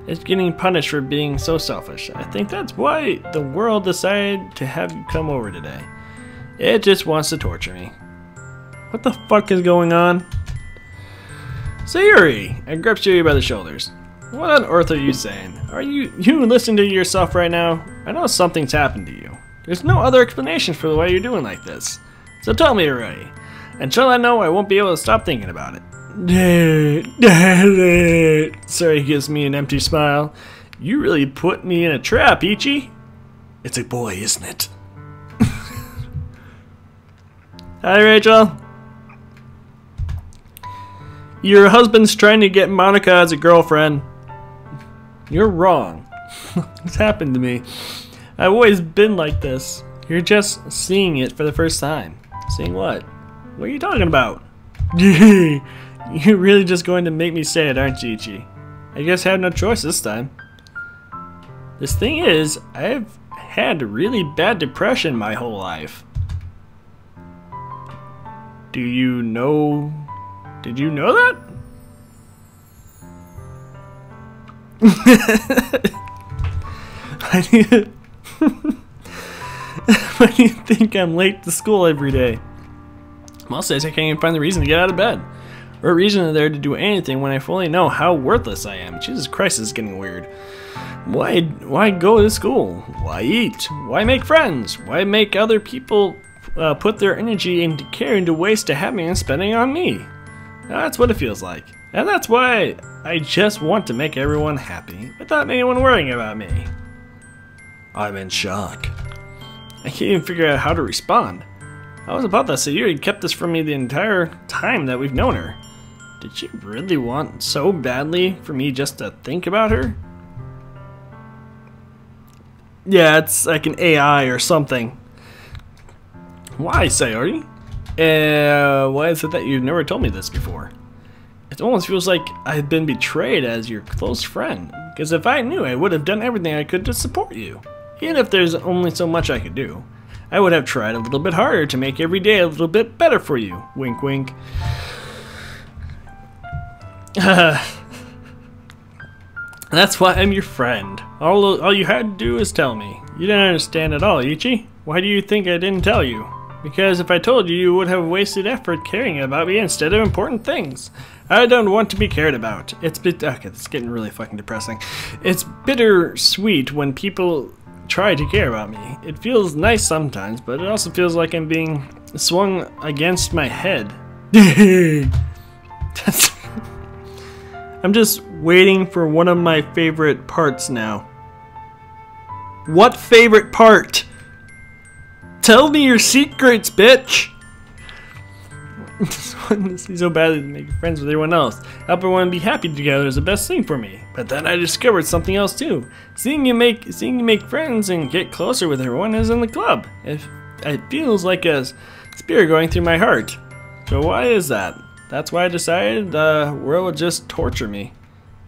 It's getting punished for being so selfish. I think that's why the world decided to have you come over today. It just wants to torture me. What the fuck is going on? Sayuri! I grab Sayuri by the shoulders. What on earth are you saying? Are you listening to yourself right now? I know something's happened to you. There's no other explanation for the way you're doing like this. So tell me already. Until I know, I won't be able to stop thinking about it. Sayuri gives me an empty smile. You really put me in a trap, Ichi. It's a boy, isn't it? Hi, Rachel. Your husband's trying to get Monica as a girlfriend. You're wrong. It's happened to me. I've always been like this. You're just seeing it for the first time. Seeing what? What are you talking about? You're really just going to make me say it, aren't you, Ichi? I guess I have no choice this time. This thing is, I've had really bad depression my whole life. Did you know that? Why do you think I'm late to school every day? Most days I can't even find the reason to get out of bed. Or a reason there to do anything when I fully know how worthless I am. Jesus Christ, this is getting weird. Why go to school? Why eat? Why make friends? Why make other people put their energy into care into waste to having and spending on me? That's what it feels like. And that's why I just want to make everyone happy without anyone worrying about me. I'm in shock. I can't even figure out how to respond. I was about to say you had kept this from me the entire time that we've known her. Did she really want so badly for me just to think about her? Yeah, it's like an AI or something. Why, Sayori? Why is it that you've never told me this before? It almost feels like I've been betrayed as your close friend. Because if I knew, I would have done everything I could to support you. Even if there's only so much I could do. I would have tried a little bit harder to make every day a little bit better for you. Wink, wink. That's why I'm your friend. All you had to do is tell me. You didn't understand at all, Ichi. Why do you think I didn't tell you? Because if I told you, you would have wasted effort caring about me instead of important things. I don't want to be cared about. Okay, it's getting really fucking depressing. It's bittersweet when people try to care about me. It feels nice sometimes, but it also feels like I'm being swung against my head. I'm just waiting for one of my favorite parts now. What favorite part? Tell me your secrets, bitch! He's so bad at making friends with everyone else. Help everyone be happy together is the best thing for me. But then I discovered something else too. Seeing you make friends and get closer with everyone is in the club. It feels like a spear going through my heart. So why is that? That's why I decided the world would just torture me.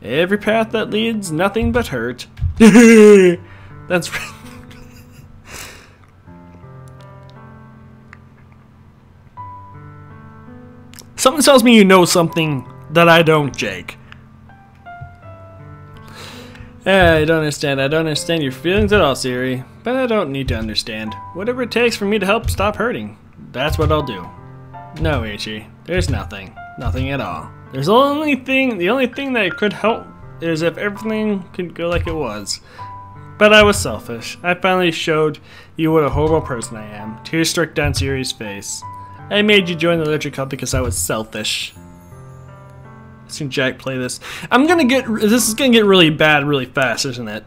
Every path that leads, nothing but hurt. That's right. Something tells me you know something that I don't, Jake. I don't understand. I don't understand your feelings at all, Siri. But I don't need to understand. Whatever it takes for me to help stop hurting. That's what I'll do. No, Ichi. There's nothing. Nothing at all. The only thing that could help is if everything could go like it was. But I was selfish. I finally showed you what a horrible person I am. Tears struck down Siri's face. I made you join the literature club because I was selfish. I've seen Jack play this. This is gonna get really bad really fast, isn't it?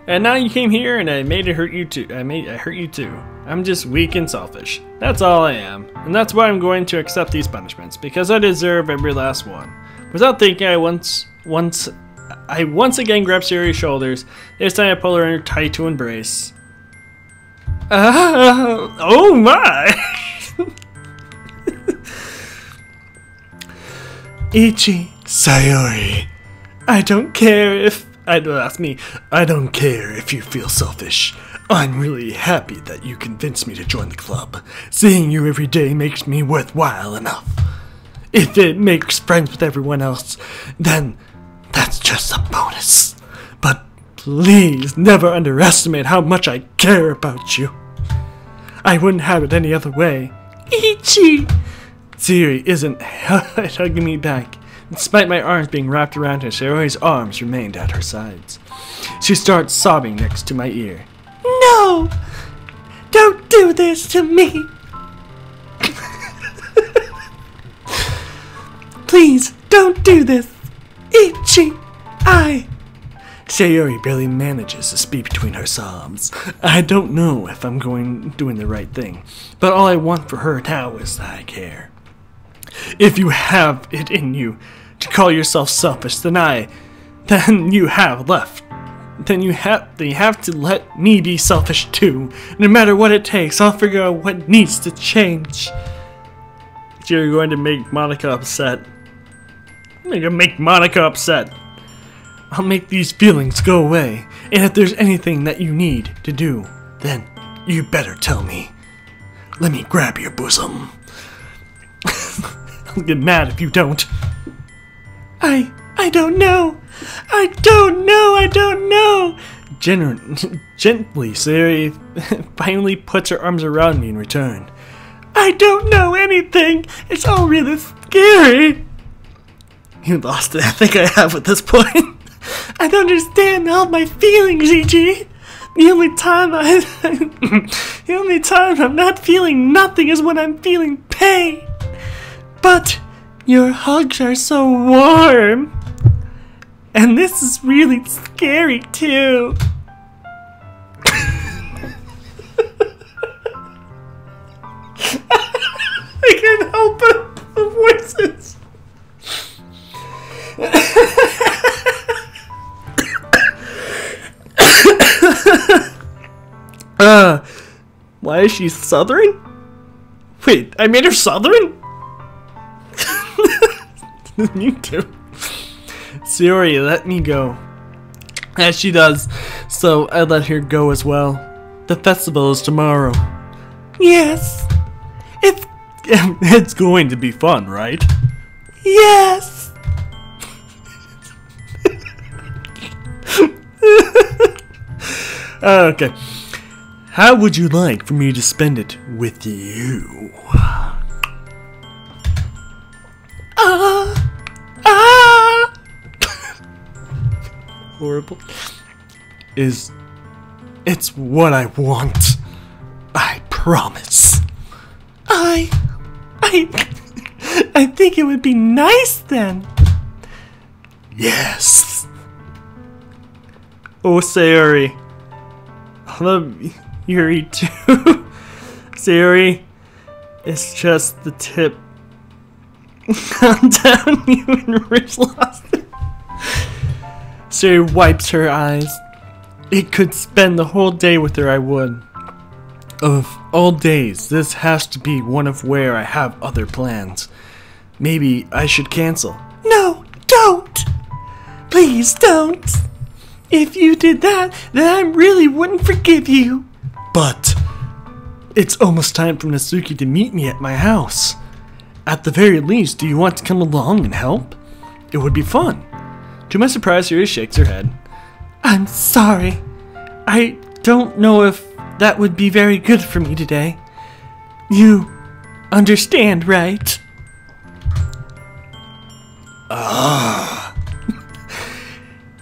And now you came here and I made it hurt you too. I hurt you too. I'm just weak and selfish. That's all I am. And that's why I'm going to accept these punishments, because I deserve every last one. Without thinking, I once again grab Siri's shoulders. This time I pull her in tight to embrace. Oh my! Ichi, Sayori, I don't care if I don't care if you feel selfish. I'm really happy that you convinced me to join the club. Seeing you every day makes me worthwhile enough. If it makes friends with everyone else, then that's just a bonus. But please never underestimate how much I care about you. I wouldn't have it any other way. Ichi! Siri isn't hugging me back. Despite my arms being wrapped around her, Sayori's arms remained at her sides. She starts sobbing next to my ear. No! Don't do this to me! Please, don't do this! Ichi! Sayori barely manages to speak between her sobs. I don't know if I'm doing the right thing, but all I want for her now is that I care. If you have it in you to call yourself selfish, then you have to let me be selfish too. No matter what it takes, I'll figure out what needs to change. You're going to make Monica upset. I'm gonna make Monica upset. I'll make these feelings go away, and if there's anything that you need to do, then you better tell me. Let me grab your bosom. I'll get mad if you don't. I don't know. I don't know. Gently, Sayori finally puts her arms around me in return. I don't know anything. It's all really scary. You lost it, I think I have at this point. I don't understand all my feelings, Gigi. The only time I'm not feeling nothing is when I'm feeling pain. But your hugs are so warm. And this is really scary too. I can't help it. The voices. Why is she Southern? Wait, I made her Southern? Me too. Sayori let me go. As she does, so I let her go as well. The festival is tomorrow. Yes. It's going to be fun, right? Yes. Okay. How would you like for me to spend it with you? Horrible. It's what I want. I promise. I think it would be nice then. Yes. Oh, Sayori. I love Yuri too. Sayori, it's just the tip. Calm down, you and Rich lost it. Sayori wipes her eyes. It could spend the whole day with her, I would. Of all days, this has to be one of where I have other plans. Maybe I should cancel. No, don't. Please don't. If you did that, then I really wouldn't forgive you. But it's almost time for Natsuki to meet me at my house. At the very least, do you want to come along and help? It would be fun. To my surprise, Yuri shakes her head. I'm sorry. I don't know if that would be very good for me today. You understand, right?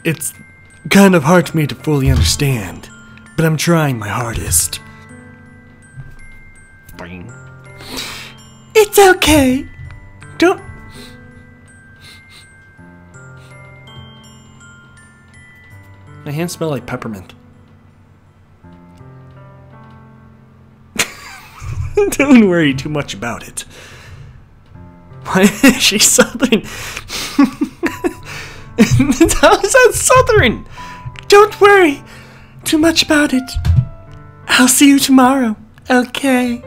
It's kind of hard for me to fully understand, but I'm trying my hardest. Boing. It's okay. Don't... My hands smell like peppermint. Don't worry too much about it. Why is she Southern? How is that Southern? Don't worry too much about it. I'll see you tomorrow, okay?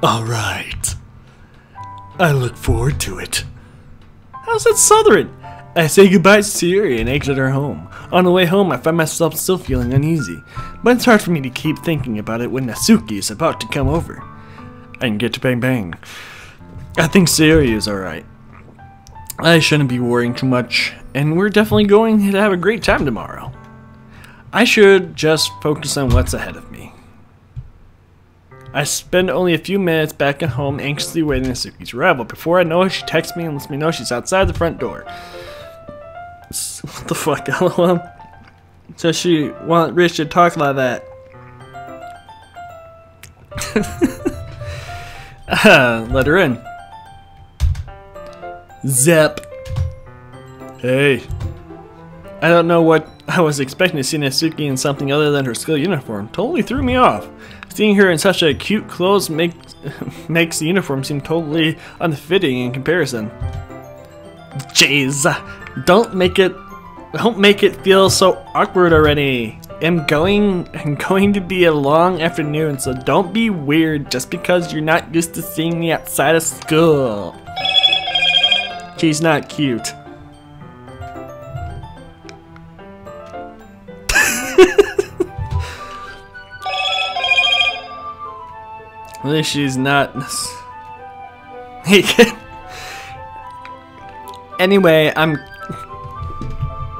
Alright. I look forward to it. How's that Southern? I say goodbye to Sayori and exit her home. On the way home, I find myself still feeling uneasy, but it's hard for me to keep thinking about it when Natsuki is about to come over. I can get to Bang Bang. I think Sayori is alright. I shouldn't be worrying too much, and we're definitely going to have a great time tomorrow. I should just focus on what's ahead of me. I spend only a few minutes back at home anxiously waiting for Natsuki's arrival. Before I know it, she texts me and lets me know she's outside the front door. What the fuck, lol? So she want Rich to talk like that. Let her in. Zep. Hey. I don't know what I was expecting to see Natsuki in something other than her school uniform. Totally threw me off. Seeing her in such a cute clothes makes the uniform seem totally unfitting in comparison. Jeez, don't make it feel so awkward already. I'm going to be a long afternoon, so don't be weird just because you're not used to seeing me outside of school. She's not cute. At least she's not. Anyway,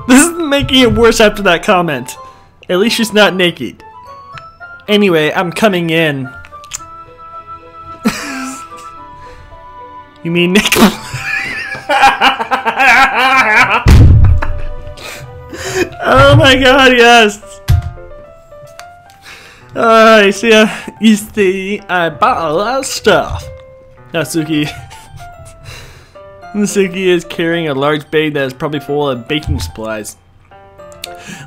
This is making it worse after that comment. At least she's not naked. Anyway, I'm coming in. You mean naked? Oh my god, yes! You see, I bought a lot of stuff. Natsuki. Natsuki is carrying a large bag that is probably full of baking supplies.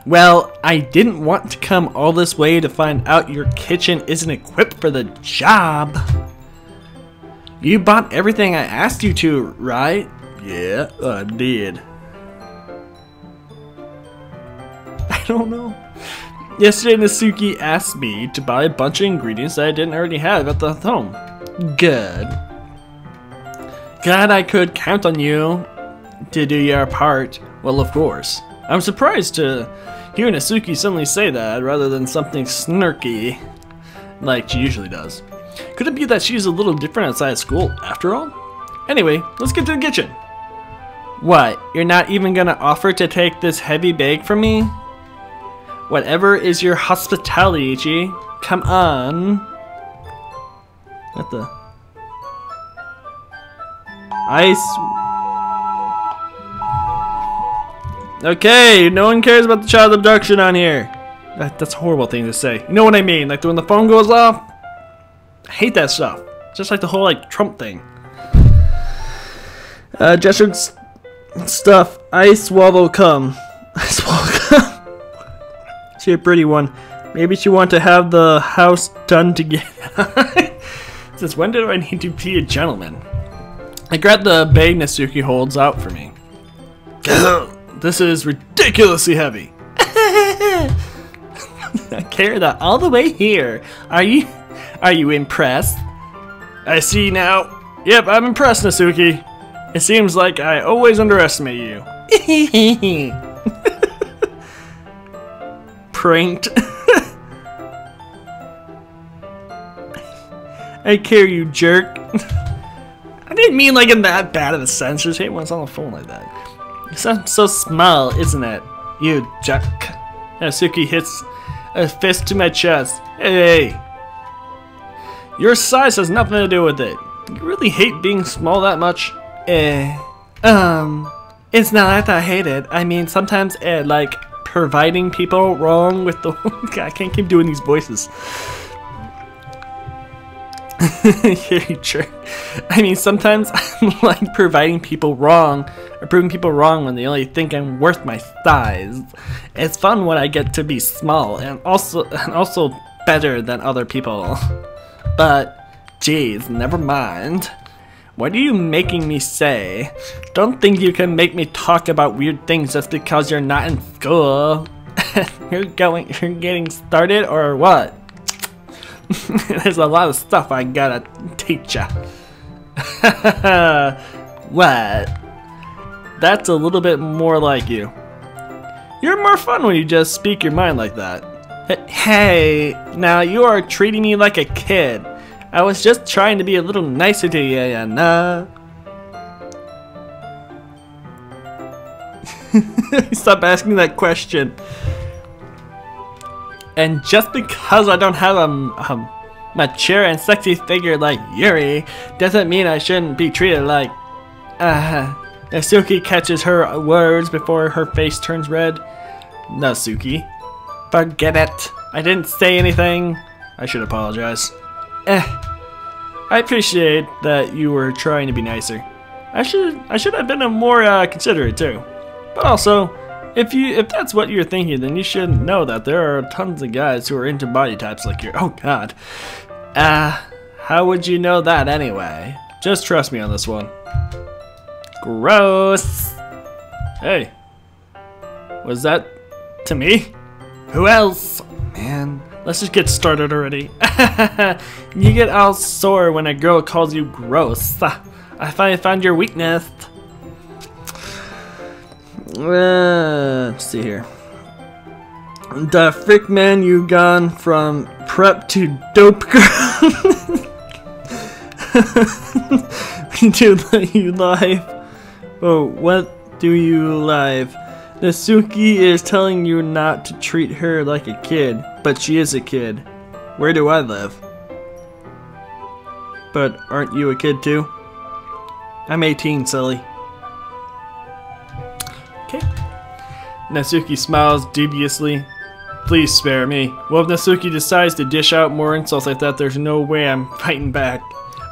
Well, I didn't want to come all this way to find out your kitchen isn't equipped for the job. You bought everything I asked you to, right? Yeah, I did. I don't know. Yesterday, Natsuki asked me to buy a bunch of ingredients that I didn't already have at the home. Good. Glad I could count on you to do your part. Well, of course. I'm surprised to hear Natsuki suddenly say that rather than something snarky like she usually does. Could it be that she's a little different outside of school after all? Anyway, let's get to the kitchen. What, you're not even gonna offer to take this heavy bag from me? Whatever is your hospitality, Ichi. Come on. What the? Okay, no one cares about the child abduction on here. That's a horrible thing to say. You know what I mean? Like when the phone goes off? I hate that stuff. Just like the whole like Trump thing. Gestured stuff. I swallow cum. I swallow cum. She's a pretty one. Maybe she want to have the house done together. Since when do I need to be a gentleman? I grab the bag Natsuki holds out for me. This is ridiculously heavy. I carry that all the way here. Are you impressed? I see now. Yep, I'm impressed, Natsuki. It seems like I always underestimate you. Pranked. I care, you jerk. I didn't mean like in that bad of a sense. Just hate when it's on the phone like that. You sound so small, isn't it? You jerk. Natsuki hits a fist to my chest. Hey. Your size has nothing to do with it. You really hate being small that much? It's not that I hate it. I mean, sometimes like providing people wrong with the... I can't keep doing these voices. You jerk. I mean, sometimes I like providing people wrong or proving people wrong when they only think I'm worth my size. It's fun when I get to be small and also better than other people. But, geez, never mind. What are you making me say? Don't think you can make me talk about weird things just because you're not in school. You're getting started or what? There's a lot of stuff I gotta teach ya. What? That's a little bit more like you. You're more fun when you just speak your mind like that. Hey, now you are treating me like a kid. I was just trying to be a little nicer to you, yeah, nah. Stop asking that question. And just because I don't have a mature and sexy figure like Yuri, doesn't mean I shouldn't be treated like... Natsuki catches her words before her face turns red. Natsuki. Forget it. I didn't say anything. I should apologize. I appreciate that you were trying to be nicer. I should have been a more considerate too. But also, if that's what you're thinking, then you should know that there are tons of guys who are into body types like you. Oh God. How would you know that anyway? Just trust me on this one. Gross. Hey. Was that to me? Who else? Man. Let's just get started already. You get all sore when a girl calls you gross. I finally found your weakness. Let's see here. The frick man, you gone from prep to dope girl. To you live. Oh, what do you live? Natsuki is telling you not to treat her like a kid, but she is a kid. Where do I live? But aren't you a kid too? I'm 18, silly. Okay. Natsuki smiles dubiously. Please spare me. Well, if Natsuki decides to dish out more insults like that, there's no way I'm fighting back.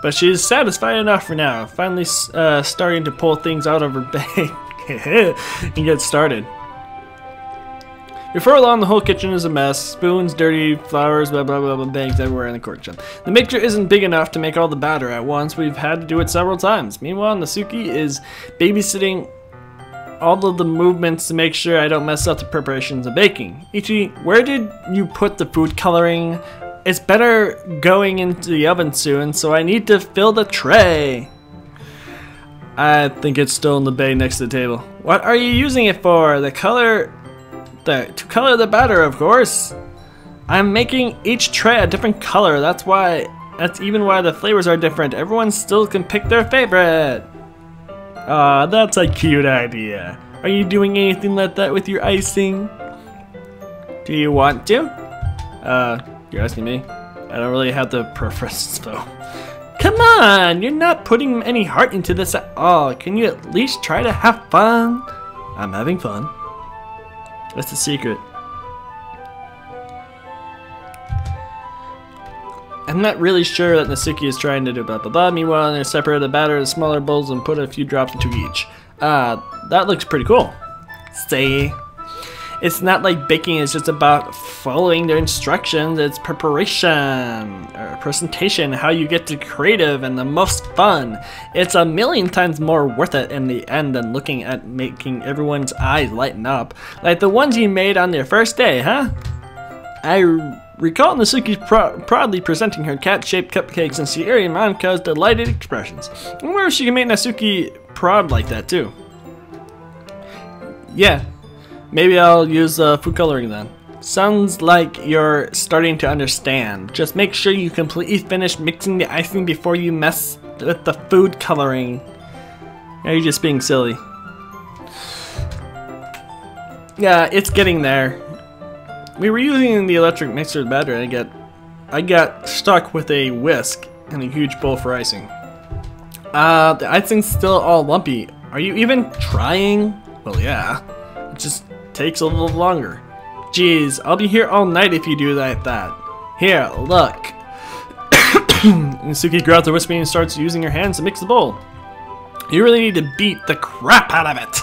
But she is satisfied enough for now, finally starting to pull things out of her bag and get started. Before long, the whole kitchen is a mess. Spoons, dirty, flowers, blah blah blah, bags everywhere in the courtyard. The mixture isn't big enough to make all the batter at once. We've had to do it several times. Meanwhile, Natsuki is babysitting all of the movements to make sure I don't mess up the preparations of baking. Ichi, where did you put the food coloring? It's better going into the oven soon, so I need to fill the tray. I think it's still in the bay next to the table. What are you using it for? To color the batter, of course. I'm making each tray a different color. That's even why the flavors are different. Everyone still can pick their favorite. Aw, that's a cute idea. Are you doing anything like that with your icing? Do you want to? You're asking me? I don't really have the preference though. Come on, you're not putting any heart into this at all. Can you at least try to have fun? I'm having fun. That's the secret. I'm not really sure that Natsuki is trying to do blah blah blah. Meanwhile, they separate the batter into smaller bowls and put a few drops into each. That looks pretty cool. See? It's not like baking is just about following their instructions. It's preparation, or presentation, how you get to creative and the most fun. It's a million times more worth it in the end than looking at making everyone's eyes lighten up. Like the ones you made on their first day, huh? I recall Natsuki proudly presenting her cat-shaped cupcakes and Sierra and Monka's delighted expressions. I wonder if she can make Natsuki proud like that too. Yeah. Maybe I'll use food coloring then. Sounds like you're starting to understand. Just make sure you completely finish mixing the icing before you mess with the food coloring. Are you just being silly? Yeah, it's getting there. We were using the electric mixer batter and I got stuck with a whisk and a huge bowl for icing. The icing's still all lumpy. Are you even trying? Well, yeah. It just takes a little longer. Jeez, I'll be here all night if you do like that. Here, look. Natsuki grabs the whisk and starts using her hands to mix the bowl. You really need to beat the crap out of it.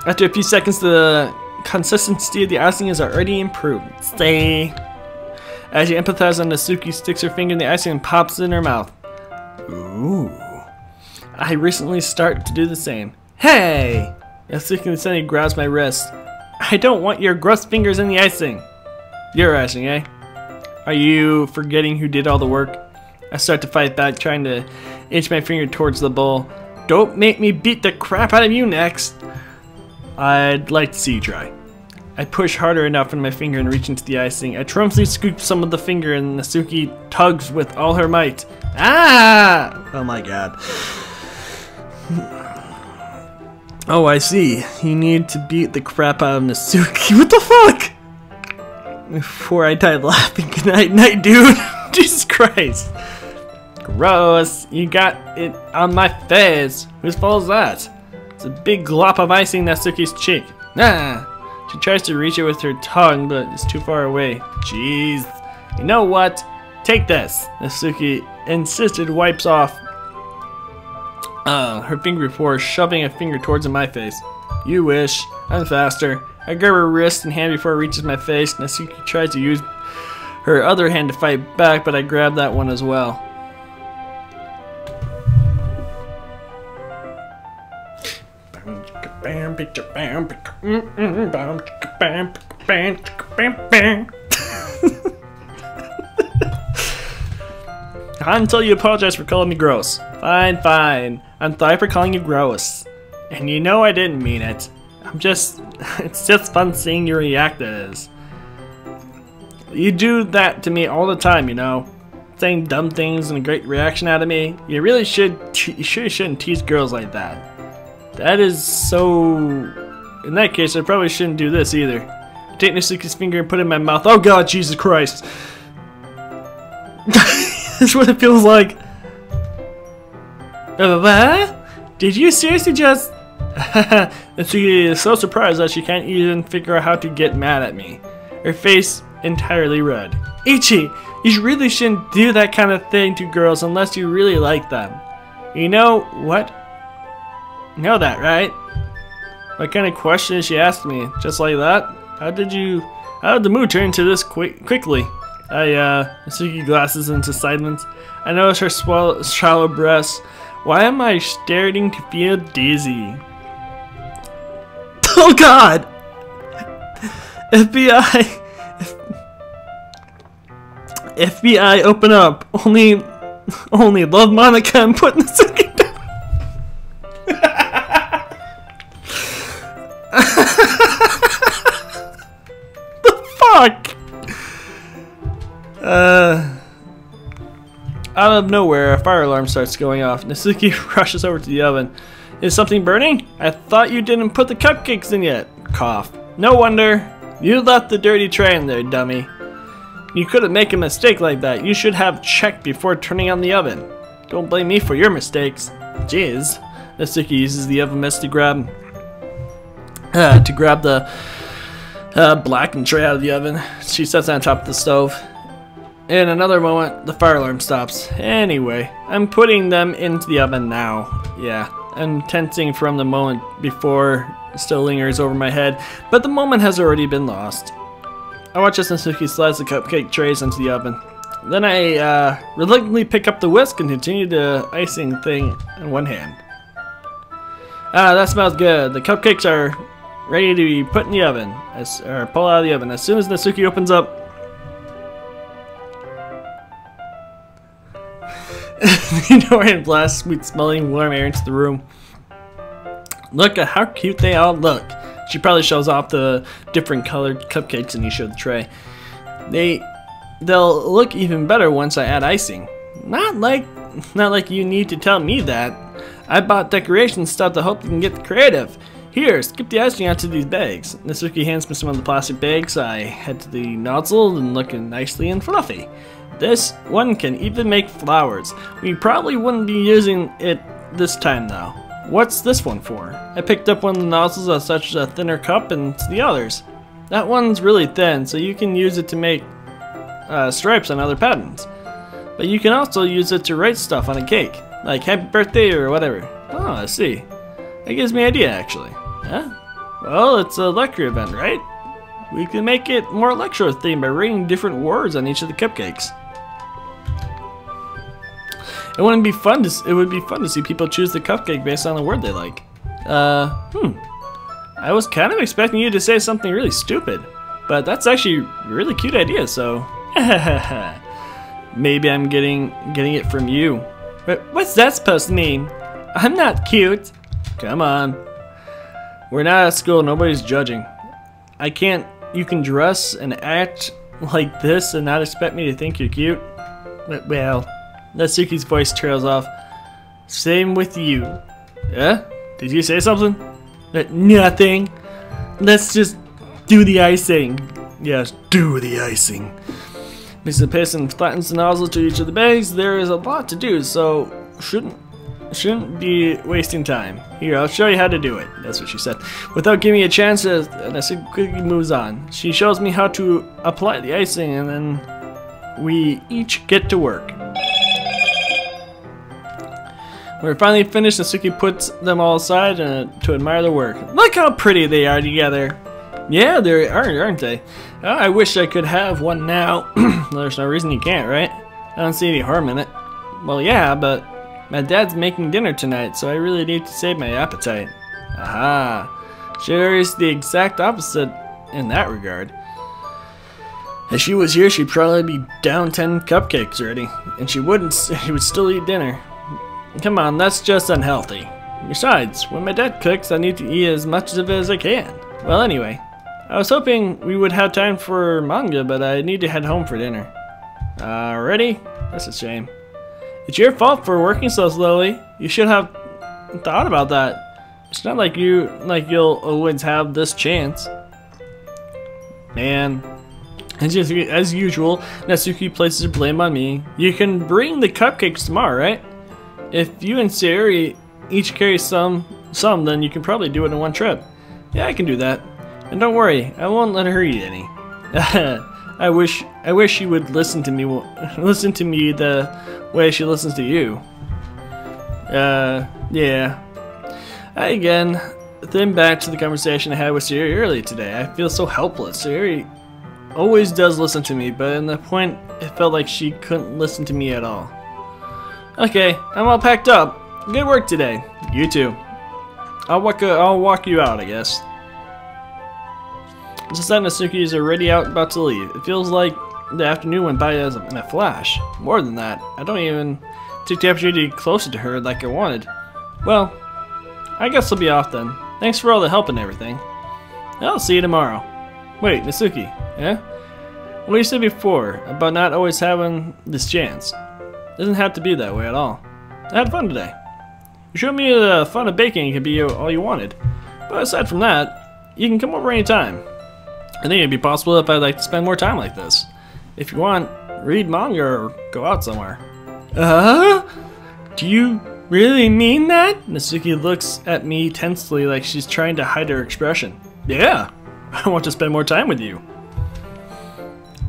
After a few seconds, the consistency of the icing is already improved. Stay. As you empathize on Natsuki, sticks her finger in the icing and pops it in her mouth. Ooh. I recently started to do the same. Hey! Natsuki suddenly grabs my wrist. I don't want your gross fingers in the icing. Your icing, eh? Are you forgetting who did all the work? I start to fight back, trying to inch my finger towards the bowl. Don't make me beat the crap out of you next. I'd like to see you try. I push harder enough in my finger and reach into the icing. I triumphantly scoop some of the finger and Natsuki tugs with all her might. Ah! Oh my god. Oh, I see. You need to beat the crap out of Natsuki. What the fuck? Before I die laughing. Good night, dude. Jesus Christ. Gross. You got it on my face. Whose fault is that? It's a big glop of icing in Natsuki's cheek. Ah! She tries to reach it with her tongue, but it's too far away. Jeez. You know what? Take this. Natsuki insisted, wipes off her finger before shoving a finger towards my face. You wish. I'm faster. I grab her wrist and hand before it reaches my face. Natsuki tries to use her other hand to fight back, but I grab that one as well. Until you apologize for calling me gross. Fine, fine. I'm sorry for calling you gross. And you know I didn't mean it. It's just fun seeing you react to this. You do that to me all the time, you know. Saying dumb things and a great reaction out of me. You really shouldn't tease girls like that. That is so... In that case, I probably shouldn't do this either. Take Nasuki's finger and put it in my mouth. Oh god, Jesus Christ. That's what it feels like. What? Did you seriously just... Nasuki is so surprised that she can't even figure out how to get mad at me. Her face entirely red. Ichi, you really shouldn't do that kind of thing to girls unless you really like them. You know what? You know that, right? What kind of question did she ask me? Just like that? How did the mood turn to this quickly? Nasuki glasses into silence. I notice her shallow breasts. Why am I starting to feel dizzy? Oh god! FBI, open up. Only love Monica and put Nasuki down. The fuck? Out of nowhere, a fire alarm starts going off. Nasuki rushes over to the oven. Is something burning? I thought you didn't put the cupcakes in yet. Cough. No wonder. You left the dirty tray in there, dummy. You couldn't make a mistake like that. You should have checked before turning on the oven. Don't blame me for your mistakes. Jeez. Nasuki uses the oven mitts to grab the blackened tray out of the oven. She sets it on top of the stove. In another moment, the fire alarm stops. Anyway, I'm putting them into the oven now. Yeah, I'm tensing from the moment before still lingers over my head, but the moment has already been lost. I watch as Nasuki slides the cupcake trays into the oven. Then I reluctantly pick up the whisk and continue the icing thing in one hand. Ah, that smells good. The cupcakes are ready to be put in the oven, or pull out of the oven. As soon as Nasuki opens up, the door and blasts sweet smelling warm air into the room. Look at how cute they all look. She probably shows off the different colored cupcakes and you show the tray. They'll look even better once I add icing. Not like you need to tell me that. I bought decoration stuff to hope you can get creative. Here, skip the icing onto these bags. Nasuki hands me some of the plastic bags. I head to the nozzle and looking nicely and fluffy. This one can even make flowers. We probably wouldn't be using it this time though. What's this one for? I picked up one of the nozzles of such a thinner cup and the others. That one's really thin, so you can use it to make stripes on other patterns. But you can also use it to write stuff on a cake, like happy birthday or whatever. Oh, I see. That gives me an idea actually. Huh? Well, it's a lecture event, right? We can make it more lecture themed by writing different words on each of the cupcakes. It would be fun to see people choose the cupcake based on the word they like. I was kind of expecting you to say something really stupid, but that's actually a really cute idea, so maybe I'm getting it from you. But what's that supposed to mean? I'm not cute. Come on. We're not at school, nobody's judging. You can dress and act like this and not expect me to think you're cute? Well, Nasuki's voice trails off. Same with you. Yeah? Did you say something? Nothing. Let's just do the icing. Yes, do the icing. Mix the paste and flattens the nozzle to each of the bags. There is a lot to do, so shouldn't be wasting time. Here, I'll show you how to do it. That's what she said. Without giving me a chance, Nasuki quickly moves on. She shows me how to apply the icing, and then we each get to work. When we're finally finished, Nasuki puts them all aside to admire the work. Look how pretty they are together. Yeah, they are, aren't they? I wish I could have one now. There's no reason you can't, right? I don't see any harm in it. Well, yeah, but my dad's making dinner tonight, so I really need to save my appetite. Aha. Sherry's the exact opposite in that regard. If she was here, she'd probably be down 10 cupcakes already, and she would still eat dinner. Come on, that's just unhealthy. Besides, when my dad cooks, I need to eat as much of it as I can. Well, anyway, I was hoping we would have time for manga, but I need to head home for dinner. Ready? That's a shame. It's your fault for working so slowly. You should have thought about that. It's not like you'll always have this chance. Man. As usual, Natsuki places the blame on me. You can bring the cupcakes tomorrow, right? If you and Sayuri each carry some, then you can probably do it in one trip. Yeah, I can do that. And don't worry, I won't let her eat any. I wish she would listen to me the way she listens to you. Yeah. Again, then back to the conversation I had with Sayuri earlier today. I feel so helpless. Sayuri always does listen to me, but at the point it felt like she couldn't listen to me at all. Okay, I'm all packed up. Good work today. You too. I'll walk you out, I guess. Just that Natsuki is already out about to leave. It feels like the afternoon went by as in a flash. More than that, I don't even take the opportunity to get closer to her like I wanted. Well, I guess I'll be off then. Thanks for all the help and everything. I'll see you tomorrow. Wait, Natsuki, yeah? What you said before about not always having this chance. Doesn't have to be that way at all. I had fun today. You showed me the fun of baking can be all you wanted. But aside from that, you can come over anytime. I think it'd be possible if I'd like to spend more time like this. If you want, read manga or go out somewhere. Do you really mean that? Natsuki looks at me tensely like she's trying to hide her expression. Yeah, I want to spend more time with you.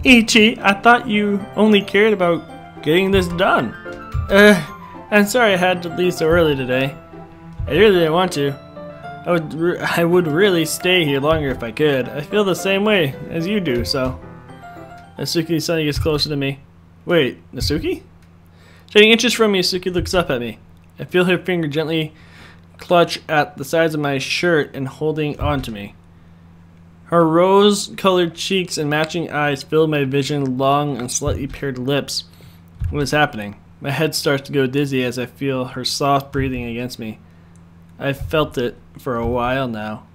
Ichi, I thought you only cared about getting this done. I'm sorry I had to leave so early today. I really didn't want to. I would really stay here longer if I could. I feel the same way as you do, so. Natsuki suddenly gets closer to me. Wait, Natsuki? Taking inches from me, Natsuki looks up at me. I feel her finger gently clutch at the sides of my shirt and holding on to me. Her rose-colored cheeks and matching eyes fill my vision, long and slightly paired lips. What is happening? My head starts to go dizzy as I feel her soft breathing against me. I've felt it for a while now.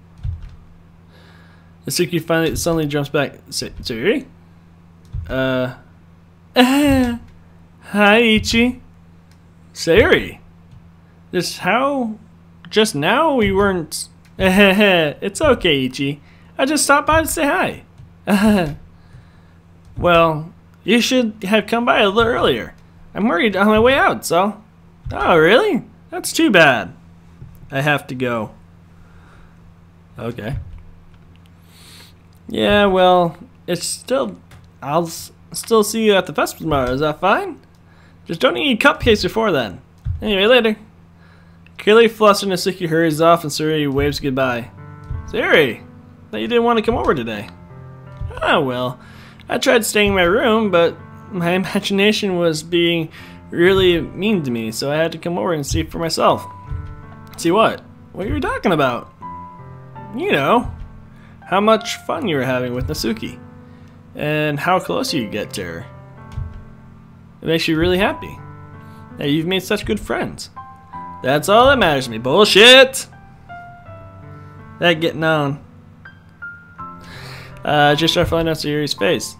Natsuki suddenly jumps back. Sayuri? Hi, Ichi. Sayuri? Just now we weren't. It's okay, Ichi. I just stopped by to say hi. Well, you should have come by a little earlier. I'm worried on my way out, so. Oh, really? That's too bad. I have to go. Okay. Yeah, well, I'll still see you at the festival tomorrow. Is that fine? Just don't eat cupcakes before then. Anyway, later. Clearly flustered, Natsuki hurries off and Sayuri waves goodbye. Sayuri, thought you didn't want to come over today. Oh, well. I tried staying in my room, but my imagination was being really mean to me, so I had to come over and see for myself. See what? What you were talking about? You know, how much fun you were having with Natsuki, and how close you get to her. It makes you really happy that you've made such good friends. That's all that matters to me. Bullshit! That getting on. Just start falling out Sayuri's face.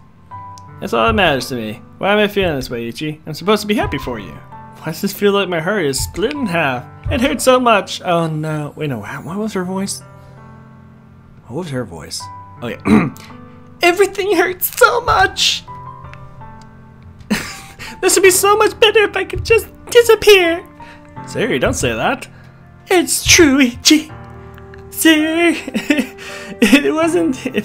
That's all that matters to me. Why am I feeling this way, Ichi? I'm supposed to be happy for you. Why does this feel like my heart is split in half? It hurts so much. Oh no. Wait, no. What was her voice? What was her voice? Oh yeah. Everything hurts so much. This would be so much better if I could just disappear. Sayuri, don't say that. It's true, Ichi. Sir, if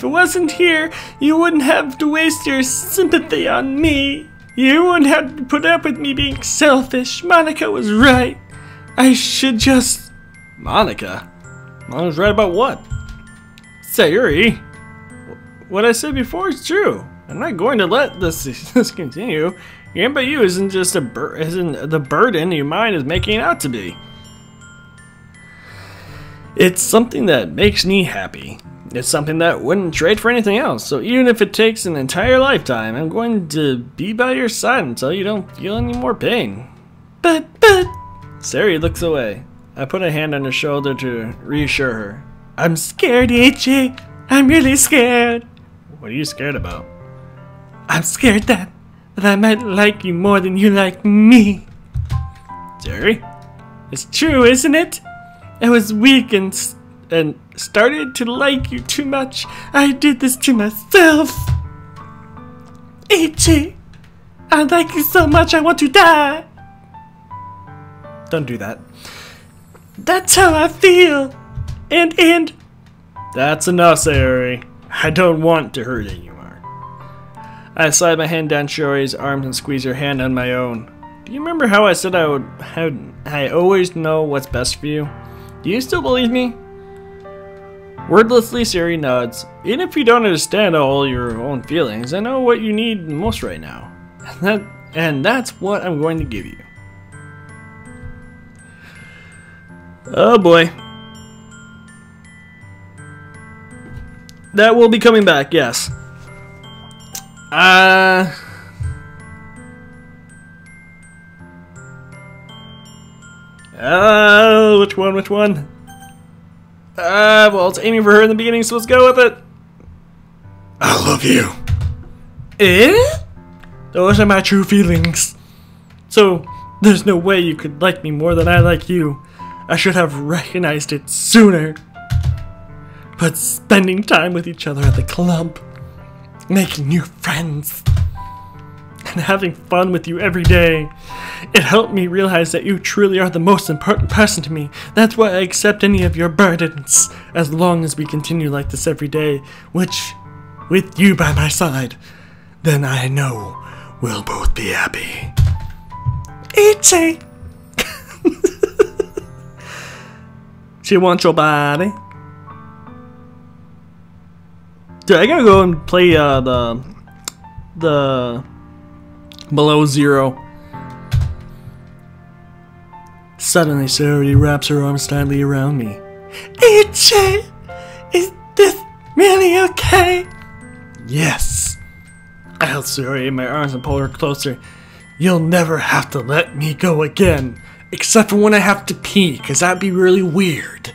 it wasn't here, you wouldn't have to waste your sympathy on me. You wouldn't have to put up with me being selfish. Monica was right. I should just... Monica? Monica was right about what? Sayuri, what I said before is true. I'm not going to let this continue. Your MBU isn't just isn't the burden your mind is making it out to be. It's something that makes me happy. It's something that wouldn't trade for anything else. So even if it takes an entire lifetime, I'm going to be by your side until you don't feel any more pain. But... Sayuri looks away. I put a hand on her shoulder to reassure her. I'm scared, Ichi. I'm really scared. What are you scared about? I'm scared that I might like you more than you like me. Jerry? It's true, isn't it? I was weak and started to like you too much. I did this to myself. Ichi, I like you so much I want to die. Don't do that. That's how I feel. And That's enough, Sayori. I don't want to hurt anymore. I slide my hand down Shiori's arms and squeeze her hand on my own. Do you remember how I said I always know what's best for you? Do you still believe me? Wordlessly, Sayori nods. Even if you don't understand all your own feelings, I know what you need most right now. And that's what I'm going to give you. Oh boy. That will be coming back, yes. Which one? Well, it's aiming for her in the beginning, so let's go with it. I love you. Eh? Those are my true feelings. So, there's no way you could like me more than I like you. I should have recognized it sooner. But spending time with each other at the club, making new friends, and having fun with you every day, it helped me realize that you truly are the most important person to me. That's why I accept any of your burdens, as long as we continue like this every day, which, with you by my side, then I know we'll both be happy. Ichi! She wants your body. Dude, I gotta go and play the Below Zero. Suddenly, Sayori wraps her arms tightly around me. Ichi! Is this really okay? Yes. I held Sayori in my arms and pulled her closer. You'll never have to let me go again. Except for when I have to pee, because that'd be really weird.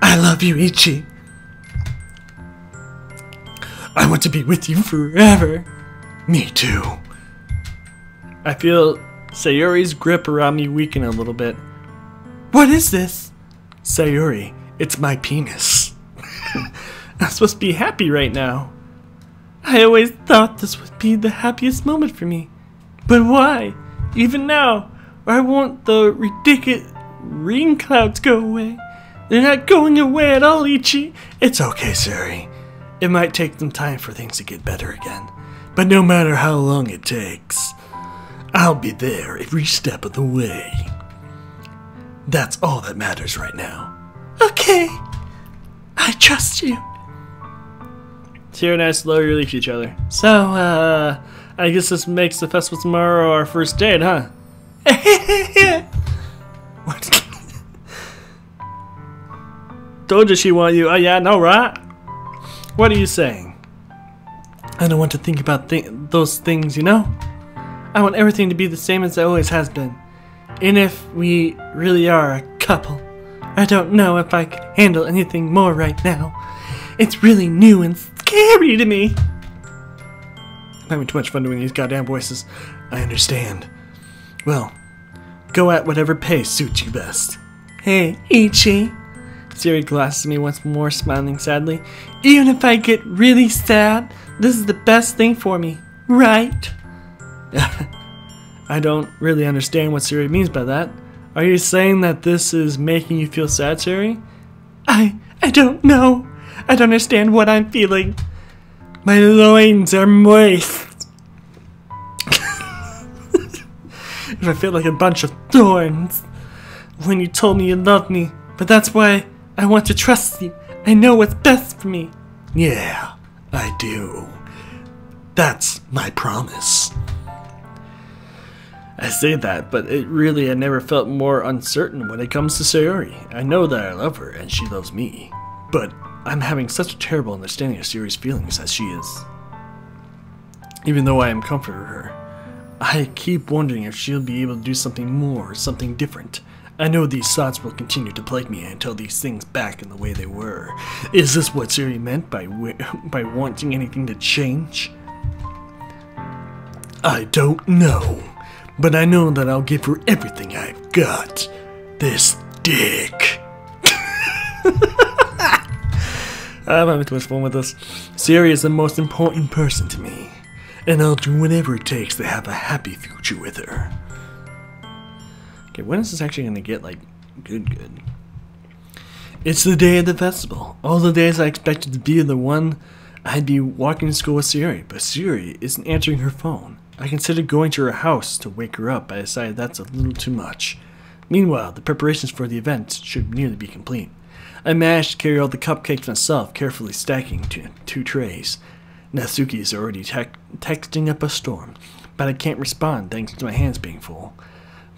I love you, Ichi. I want to be with you forever. Me too. I feel Sayori's grip around me weaken a little bit. What is this? Sayori, it's my penis. I'm supposed to be happy right now. I always thought this would be the happiest moment for me. But why? Even now, why won't the ridiculous rain clouds go away? They're not going away at all, Ichi. It's okay, Sayori. It might take some time for things to get better again. But no matter how long it takes, I'll be there every step of the way. That's all that matters right now. Okay. I trust you. Sayori and I slowly release each other. So, I guess this makes the festival tomorrow our first date, huh? What? Told you she wanted you. Oh yeah, no, right? What are you saying? I don't want to think about those things, you know? I want everything to be the same as it always has been. And if we really are a couple, I don't know if I could handle anything more right now. It's really new and scary to me. I'm having too much fun doing these goddamn voices. I understand. Well, go at whatever pace suits you best. Hey, Ichi. Sayori glances at me once more, smiling sadly. Even if I get really sad, this is the best thing for me, right? I don't really understand what Sayori means by that. Are you saying that this is making you feel sad, Sayori? I don't know. I don't understand what I'm feeling. My loins are moist. I feel like a bunch of thorns when you told me you loved me, but that's why I want to trust you. I know what's best for me. Yeah, I do. That's my promise. I say that, but I never felt more uncertain when it comes to Sayori. I know that I love her and she loves me, but I'm having such a terrible understanding of Sayori's feelings as she is. Even though I am comforting her, I keep wondering if she'll be able to do something more, something different. I know these thoughts will continue to plague me until these things back in the way they were. Is this what Siri meant by wanting anything to change? I don't know, but I know that I'll give her everything I've got. This dick. I'm having too much fun with this. Siri is the most important person to me, and I'll do whatever it takes to have a happy future with her. Okay, when is this actually gonna get, like, good? It's the day of the festival. All the days I expected to be the one I'd be walking to school with Siri, but Siri isn't answering her phone. I considered going to her house to wake her up, but I decided that's a little too much. Meanwhile, the preparations for the event should nearly be complete. I managed to carry all the cupcakes myself, carefully stacking two trays. Natsuki is already texting up a storm, but I can't respond thanks to my hands being full.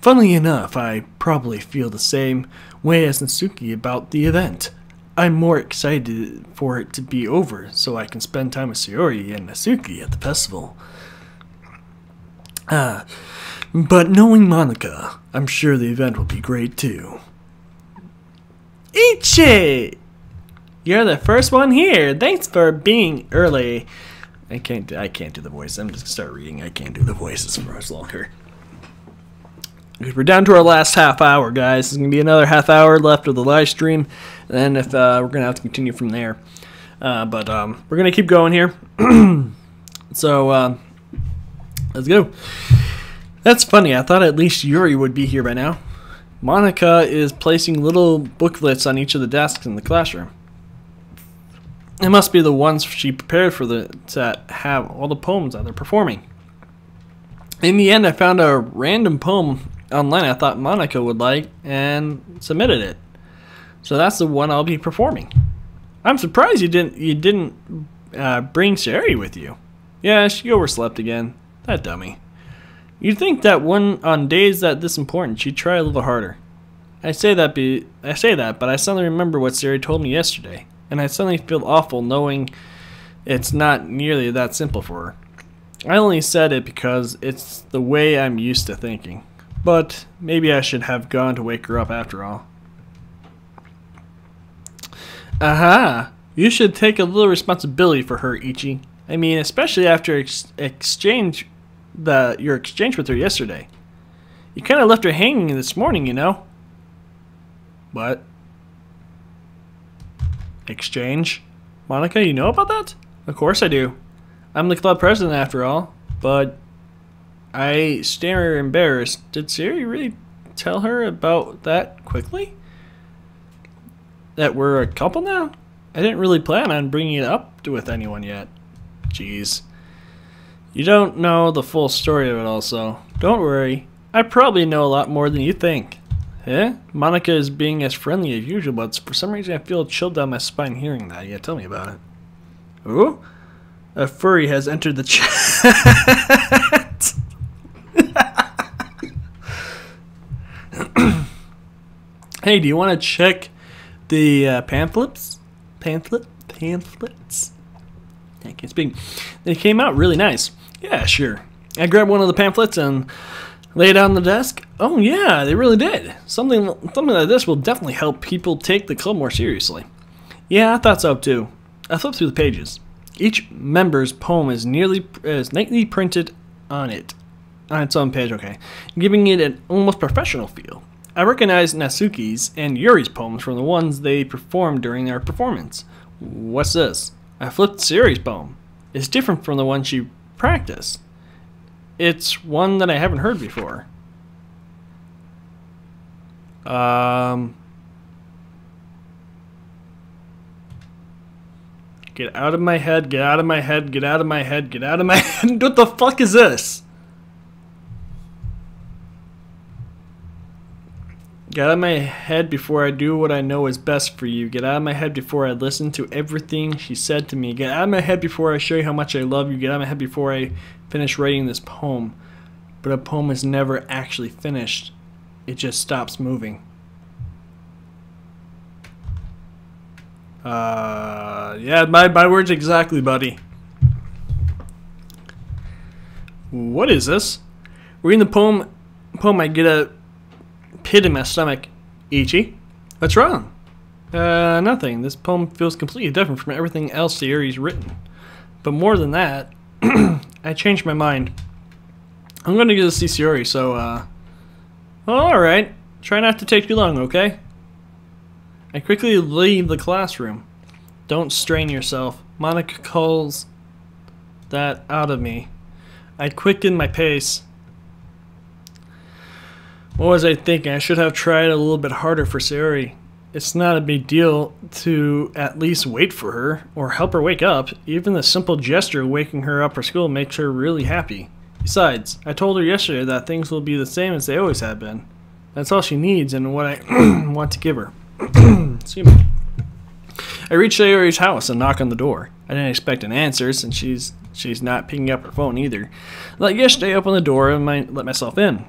Funnily enough, I probably feel the same way as Natsuki about the event. I'm more excited for it to be over so I can spend time with Sayori and Natsuki at the festival. But knowing Monica, I'm sure the event will be great too. Ichi! You're the first one here. Thanks for being early. I can't do the voice. I'm just gonna start reading. I can't do the voices for much longer. We're down to our last half hour, guys. There's gonna be another half hour left of the live stream, and if we're gonna have to continue from there. But we're gonna keep going here. So let's go. That's funny. I thought at least Yuri would be here by now. Monica is placing little booklets on each of the desks in the classroom. It must be the ones she prepared for to have all the poems that they're performing. In the end, I found a random poem online I thought Monica would like and submitted it. So that's the one I'll be performing. I'm surprised you didn't bring Sari with you. Yeah, she overslept again. That dummy. You'd think that on days that this important, she'd try a little harder. I say that, but I suddenly remember what Sari told me yesterday, and I suddenly feel awful knowing it's not nearly that simple for her. I only said it because it's the way I'm used to thinking, but maybe I should have gone to wake her up after all. Aha! You should take a little responsibility for her, Ichi. I mean, especially after your exchange with her yesterday. You kind of left her hanging this morning, you know. What? Exchange? Monica, you know about that? Of course I do. I'm the club president after all, but I stand embarrassed. Did Siri really tell her about that quickly? That we're a couple now? I didn't really plan on bringing it up with anyone yet. Jeez. You don't know the full story of it also. Don't worry. I probably know a lot more than you think. Eh? Monica is being as friendly as usual, but for some reason I feel a chill down my spine hearing that. Yeah, tell me about it. Ooh? A furry has entered the chat. Hey, do you want to check the pamphlets? Pamphlets? I can't speak. They came out really nice. Yeah, sure. I grabbed one of the pamphlets and laid it on the desk. Oh yeah, they really did. Something like this will definitely help people take the club more seriously. Yeah, I thought so too. I flipped through the pages. Each member's poem is neatly printed on its own page, okay, giving it an almost professional feel. I recognized Natsuki's and Yuri's poems from the ones they performed during their performance. What's this? I flipped Siri's poem. It's different from the one she practiced. It's one that I haven't heard before. Get out of my head, get out of my head, get out of my head, get out of my head. What the fuck is this? Get out of my head before I do what I know is best for you. Get out of my head before I listen to everything she said to me. Get out of my head before I show you how much I love you. Get out of my head before I finish writing this poem. But a poem is never actually finished. It just stops moving. Yeah, my words exactly, buddy. What is this? Reading the poem I get a pit in my stomach. Ichi, what's wrong? Nothing. This poem feels completely different from everything else Sayori's written. But more than that, I changed my mind. I'm gonna go see Sayori, so, well, alright. Try not to take too long, okay? I quickly leave the classroom. Don't strain yourself. Monica calls that out of me. I quicken my pace. What was I thinking? I should have tried a little bit harder for Sayori. It's not a big deal to at least wait for her or help her wake up. Even the simple gesture of waking her up for school makes her really happy. Besides, I told her yesterday that things will be the same as they always have been. That's all she needs and what I want to give her. Excuse me. I reach Sayori's house and knock on the door. I didn't expect an answer since she's not picking up her phone either. Like yesterday, I opened the door and let myself in.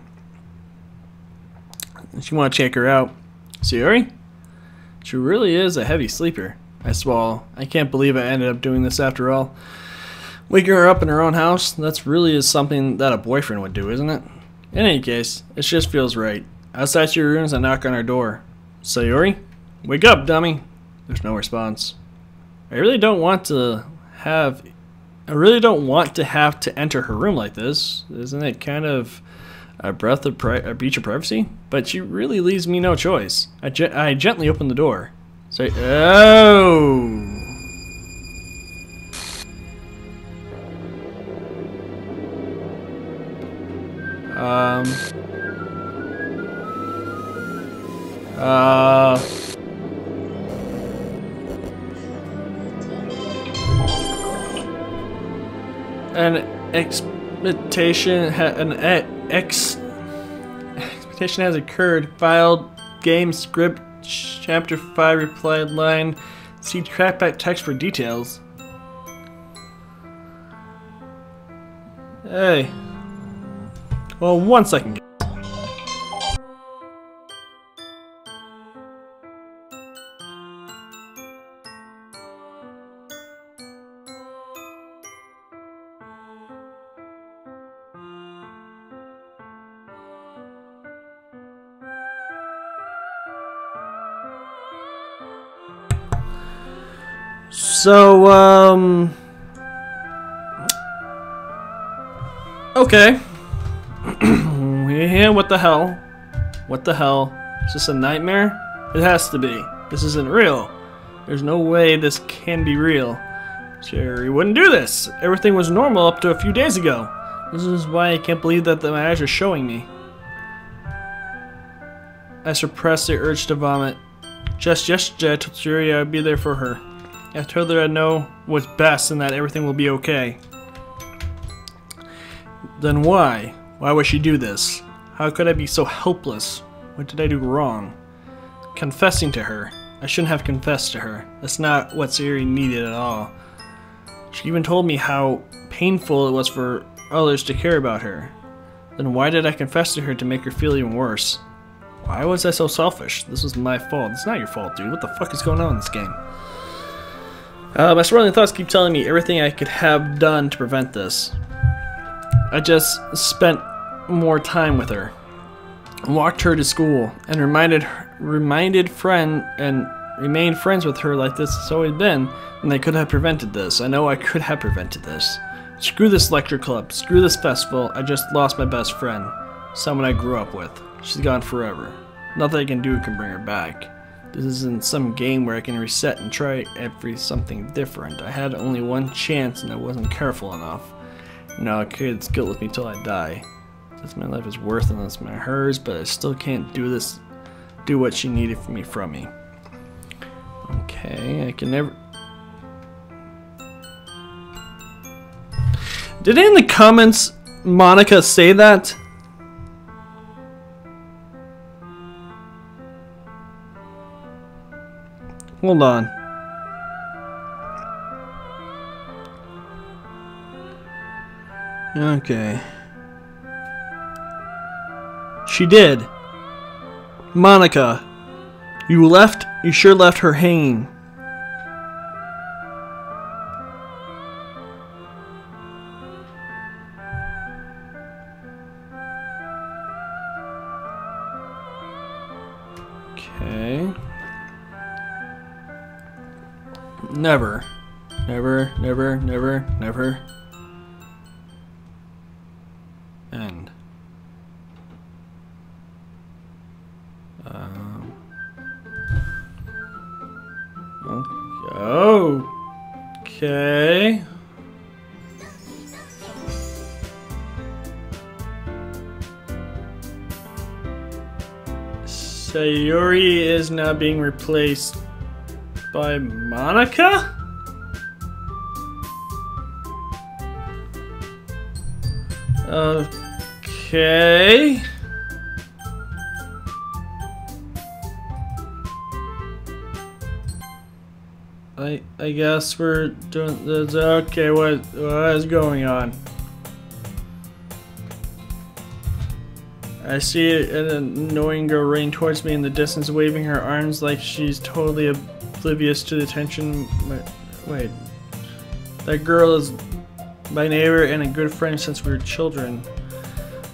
She want to check her out. Sayori? She really is a heavy sleeper. I swallow. I can't believe I ended up doing this after all. Waking her up in her own house, that's really is something that a boyfriend would do, isn't it? In any case, it just feels right. Outside your rooms, I knock on her door. Sayori? Wake up, dummy. There's no response. I really don't want to have to enter her room like this. Isn't it kind of a breach of privacy? But she really leaves me no choice. I gently open the door. Say, oh. An expectation has occurred. Filed game script chapter 5 replied line. See trackback text for details. Hey. Well, 1 second. So, okay. Yeah, what the hell? What the hell? Is this a nightmare? It has to be. This isn't real. There's no way this can be real. Sayori wouldn't do this. Everything was normal up to a few days ago. This is why I can't believe that my eyes are showing me. I suppressed the urge to vomit. Just yesterday I told Sayori I would be there for her. I told her I know what's best and that everything will be okay. Then why? Why would she do this? How could I be so helpless? What did I do wrong? Confessing to her. I shouldn't have confessed to her. That's not what Sayori needed at all. She even told me how painful it was for others to care about her. Then why did I confess to her to make her feel even worse? Why was I so selfish? This was my fault. It's not your fault, dude. What the fuck is going on in this game? My swirling thoughts keep telling me everything I could have done to prevent this. I just spent more time with her, walked her to school, and remained friends with her like this has always been, and I could have prevented this. I know I could have prevented this. Screw this lecture club, screw this festival. I just lost my best friend, someone I grew up with. She's gone forever. Nothing I can do can bring her back. This isn't some game where I can reset and try something different. I had only one chance and I wasn't careful enough. Now I carry this guilt with me till I die. Since my life is worth less than hers, but I still can't do what she needed from me. Okay, I can never... Did in the comments Monica say that? Hold on. Okay. She did. Monica, you sure left her hanging. Okay. Never. Never, never, never, never. End. Okay. Sayori is now being replaced by Monica? Okay. I guess we're doing this. Okay, what is going on? I see an annoying girl running towards me in the distance, waving her arms like she's totally oblivious to the attention. Wait. That girl is my neighbor and a good friend since we were children.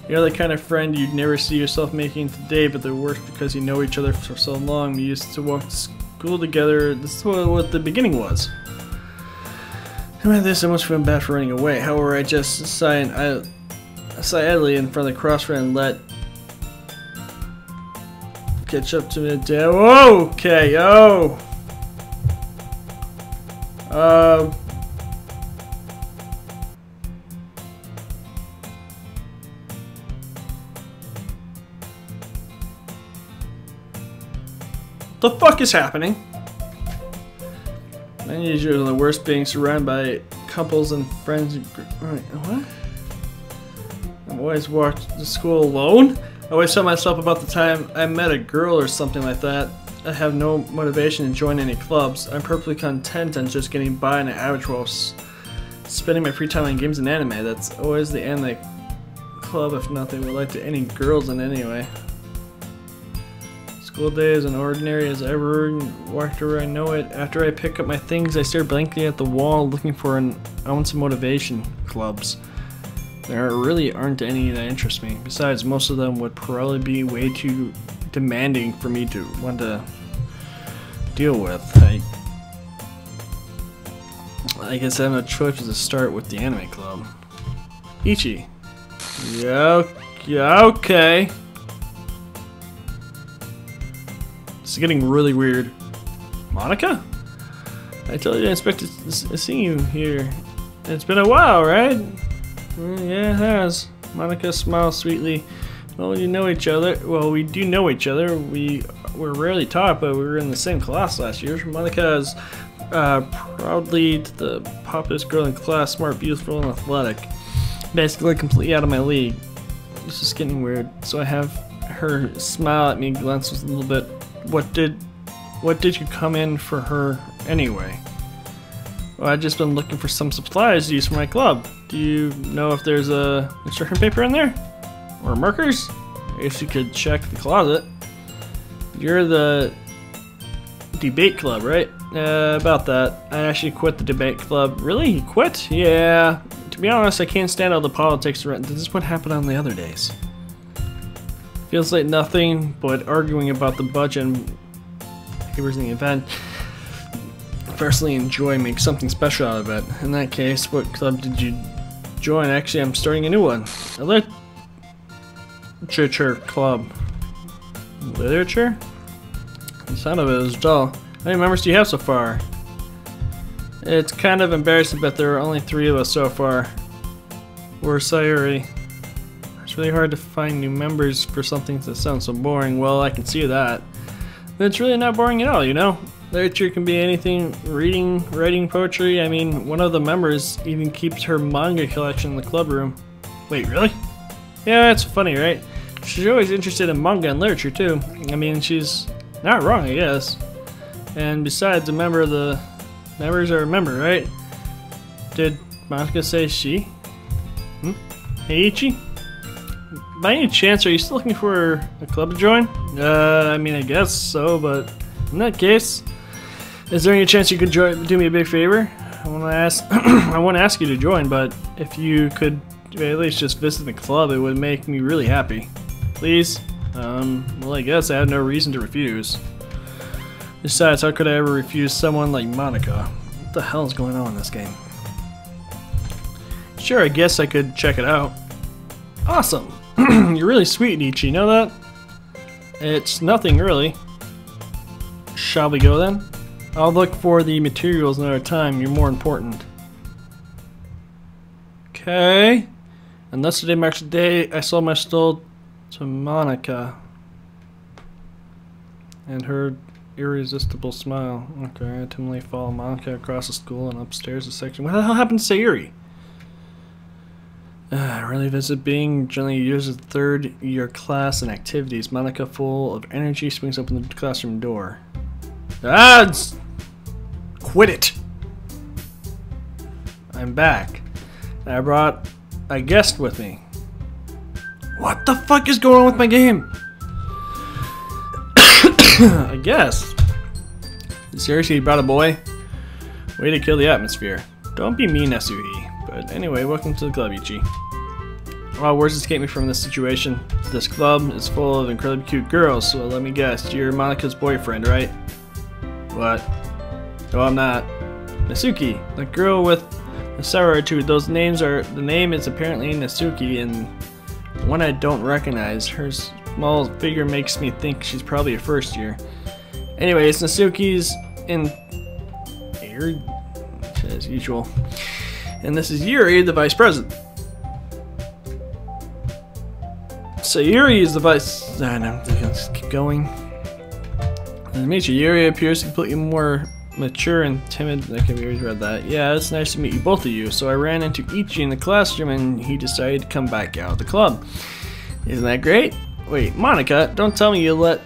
You're the kind of friend you'd never see yourself making today, but they're worse because you know each other for so long. We used to walk to school together. This is what the beginning was. And by this, I must feel bad for running away. However, I just sigh idly in front of the crossroad and let catch up to me. Whoa, okay, oh. The fuck is happening? I need you the worst being surrounded by couples and friends. Wait, what? I've always walked to school alone. I always tell myself about the time I met a girl or something like that. I have no motivation to join any clubs. I'm perfectly content on just getting by on an average while spending my free time on games and anime. That's always the anime club, if not they would like to any girls in any way. School day is an ordinary as ever. Walked where I know it. After I pick up my things, I stare blankly at the wall looking for an ounce of motivation. Clubs. There really aren't any that interest me. Besides, most of them would probably be way too demanding for me to want to deal with. I guess I have no choice but to start with the anime club. Ichi. Yeah, okay. It's getting really weird. Monica? I told you I expected to see you here. It's been a while, right? Yeah, it has. Monica smiles sweetly. Well, we know each other. Well, we do know each other. We were rarely taught, but we were in the same class last year. Monica is proudly the populous girl in class, smart, beautiful, and athletic. Basically, completely out of my league. It's just getting weird. So I have her smile at me, glances a little bit. What did you come in for her anyway? Well, I've just been looking for some supplies to use for my club. Do you know if there's a instruction paper in there? Or markers? If you could check the closet. You're the debate club, right? About that. I actually quit the debate club. Really? You quit? Yeah. To be honest, I can't stand all the politics around. This is what happened on the other days. Feels like nothing but arguing about the budget and papers in the event. Personally enjoy make something special out of it. In that case, what club did you join? Actually, I'm starting a new one. A literature club. Literature? The sound of it is dull. How many members do you have so far? It's kind of embarrassing, but there are only 3 of us so far. We're Sayuri. It's really hard to find new members for something that sounds so boring. Well, I can see that. But it's really not boring at all, you know? Literature can be anything, reading, writing, poetry. I mean, one of the members even keeps her manga collection in the club room. Wait, really? Yeah, that's funny, right? She's always interested in manga and literature, too. I mean, she's not wrong, I guess. And besides, members are a member, right? Did Monica say she? Hey, Ichi? By any chance, are you still looking for a club to join? I mean, I guess so, but in that case, is there any chance you could do me a big favor? I want to ask you to join, but if you could at least just visit the club, it would make me really happy. Please? Well, I guess I have no reason to refuse. Besides, how could I ever refuse someone like Monica? What the hell is going on in this game? Sure, I guess I could check it out. Awesome! You're really sweet, Ichi, you know that? It's nothing, really. Shall we go then? I'll look for the materials another time, you're more important. Okay. And thus today marks the day I sold my stole to Monica. And her irresistible smile. Okay, I timidly follow Monica across the school and upstairs the section. What the hell happened to Sayuri? I really visit being generally used as third year class and activities. Monica, full of energy, swings open the classroom door. Quit it! I'm back. I brought a guest with me. What the fuck is going on with my game? I guess. Seriously, you brought a boy? Way to kill the atmosphere. Don't be mean, Nasuhi. But anyway, welcome to the club, Ichi. Well, words escape me from this situation. This club is full of incredibly cute girls, so let me guess, you're Monica's boyfriend, right? What? No, I'm not. Nasuki, the girl with the sour attitude. Those names are. The name is apparently Nasuki, and one I don't recognize. Her small figure makes me think she's probably a first year. Anyways, Nasuki's in here as usual, and this is Yuri, the vice president. So Yuri is the vice. Let's keep going. Yuri appears completely more mature and timid. I can already read that. Yeah, it's nice to meet you, both of you. So I ran into Ichi in the classroom and he decided to come back out of the club. Isn't that great? Wait, Monica, don't tell me you let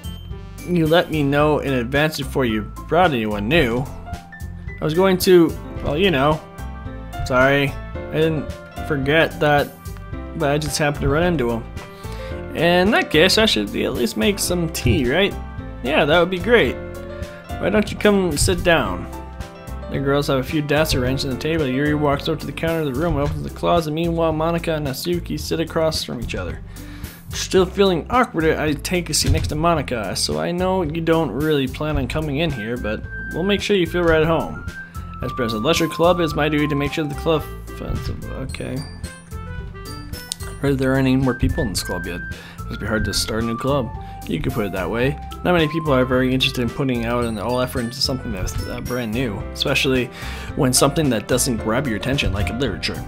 me know in advance before you brought anyone new. I was going to, well, you know. Sorry, I didn't forget that, but I just happened to run into him. In that case, I should at least make some tea, right? Yeah, that would be great. Why don't you come sit down? The girls have a few desks arranged on the table. Yuri walks over to the counter of the room and opens the closet. Meanwhile, Monica and Nasuki sit across from each other. Still feeling awkward, I take a seat next to Monica. So I know you don't really plan on coming in here, but we'll make sure you feel right at home. As president of the Literature Club, it's my duty to make sure the club funds. Okay. Heard there aren't any more people in this club yet. It'd be hard to start a new club. You could put it that way. Not many people are very interested in putting out an all effort into something that's brand new, especially when something that doesn't grab your attention, like literature.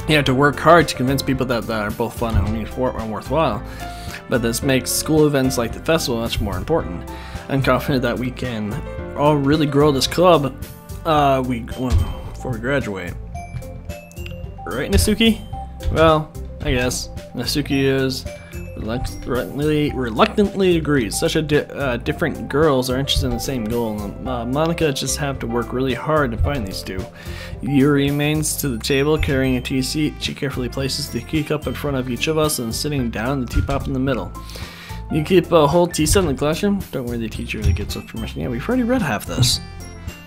You have to work hard to convince people that are both fun and worthwhile. But this makes school events like the festival much more important. I'm confident that we can all really grow this club before we graduate. Right, Nasuki? Well, I guess. Nasuki is reluctantly agrees. Such different girls are interested in the same goal. Monica just have to work really hard to find these two. Yuri remains to the table carrying a tea seat. She carefully places the teacup in front of each of us and sitting down, the teapot in the middle. You keep a whole tea set in the classroom? Don't worry, the teacher really gets us permission. Yeah, we've already read half this.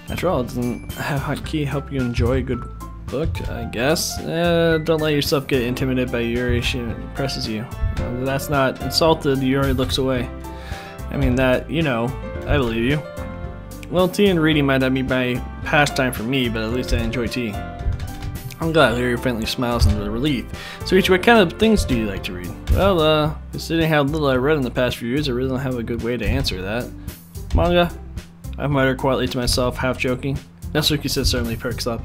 After all, doesn't have hotkey help you enjoy a good book, I guess. Don't let yourself get intimidated by Yuri. She impresses you. That's not insulted. Yuri looks away. I mean that, you know, I believe you. Well, tea and reading might not be my pastime for me, but at least I enjoy tea. I'm glad Yuri faintly smiles in relief. So, Ichi, what kind of things do you like to read? Well, considering how little I read in the past few years, I really don't have a good way to answer that. Manga? I muttered quietly to myself, half joking. Nasuki said certainly perks up.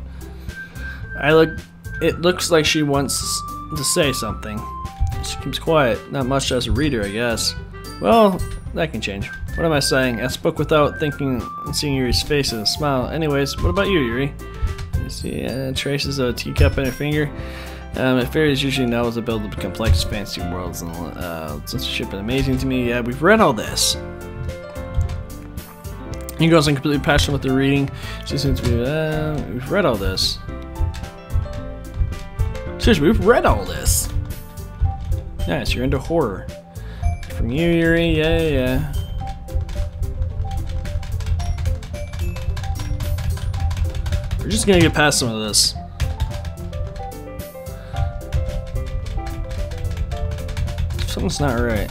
It looks like she wants to say something. She keeps quiet, not much as a reader, I guess. Well, that can change. What am I saying? I spoke without thinking and seeing Yuri's face and a smile. Anyways, what about you, Yuri? You see, traces of a teacup in her finger. Fairies usually know the build of complex, fancy worlds, and censorship and amazing to me. Yeah, we've read all this. You girls are completely passionate with the reading. She seems to be, we've read all this. Seriously, we've read all this. Nice, you're into horror. From you, Yuri, yeah. We're just gonna get past some of this. Something's not right.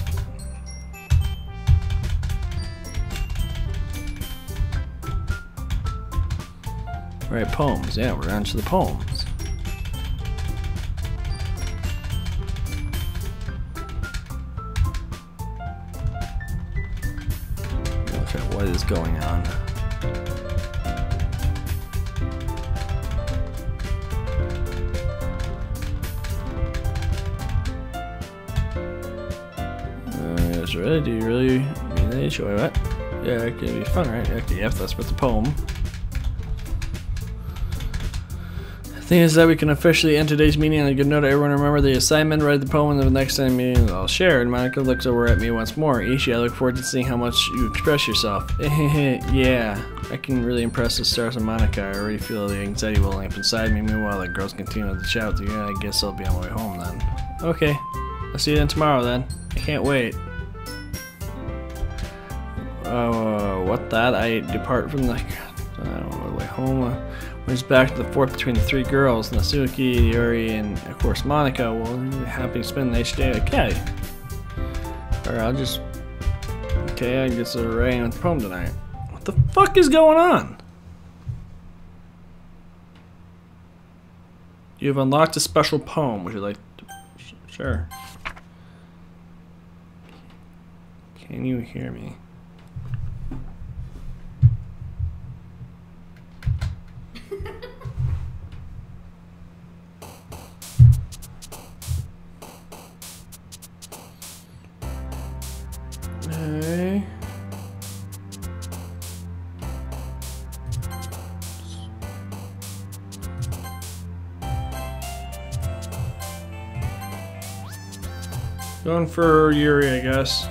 Right, poems. Yeah, we're on to the poems. Okay, what is going on? Really? Do you really mean that? Sure, what? Yeah, it can be fun, right? Okay, yep, that's with the poem. The thing is that we can officially end today's meeting on a good note. Everyone remember the assignment, write the poem, and the next time meeting I'll share it. Monica looks over at me once more. Ishi, I look forward to seeing how much you express yourself. Yeah, I can really impress the stars of Monica. I already feel the anxiety welling up inside me. Meanwhile, the girls continue to shout. Yeah, I guess I'll be on my way home then. Okay, I'll see you then tomorrow then. I can't wait. What that? I depart from the way home. Went back to the fort between the three girls, Natsuki, Yuri, and of course Monica. Well, happy to spend the next day. Okay. Or I'll just. Okay, I guess we're writing with the poem tonight. What the fuck is going on? You have unlocked a special poem. Would you like to... Sure. Can you hear me? Okay. Going for Yuri, I guess.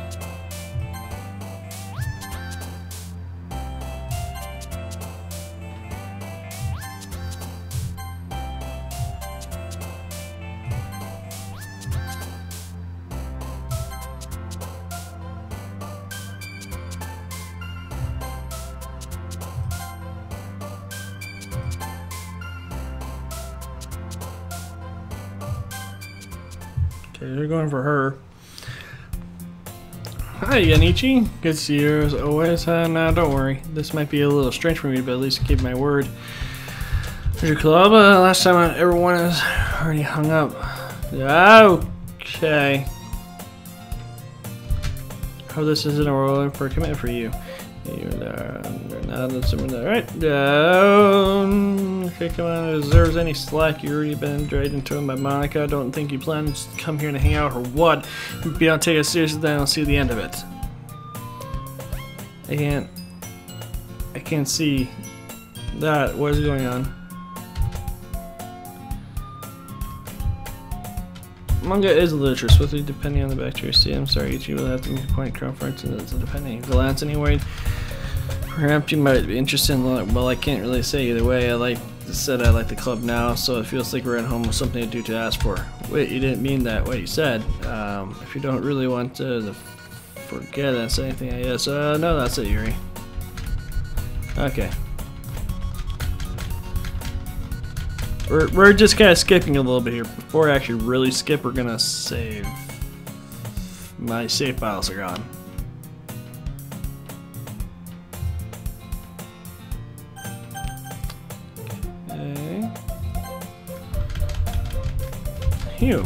Okay, they're going for her. Hi, Yanichi. Good to see you as always. Nah, don't worry. This might be a little strange for me, but at least keep my word. Richard Club, last time everyone has already hung up. Okay. Oh, this isn't a role for a commitment for you. Alright. Okay, come on. Deserves any slack. You already been dragged into him by Monica. I don't think you plan to come here to hang out or what. If you don't take it seriously, then I'll see the end of it. I can't see that. What is going on? Manga is literature, swiftly depending on the bacteria. See, I'm sorry, Ichi will have to make a point conference and it's a depending glance anyway. Perhaps you might be interested in, well, I can't really say either way. I like the club now, so it feels like we're at home with something to do to ask for. Wait, you didn't mean that, what you said. If you don't really want to forget that's anything, I guess. No, that's it, Yuri. Okay. We're just kind of skipping a little bit here. Before I actually really skip, we're gonna save. My save files are gone. Okay. Phew.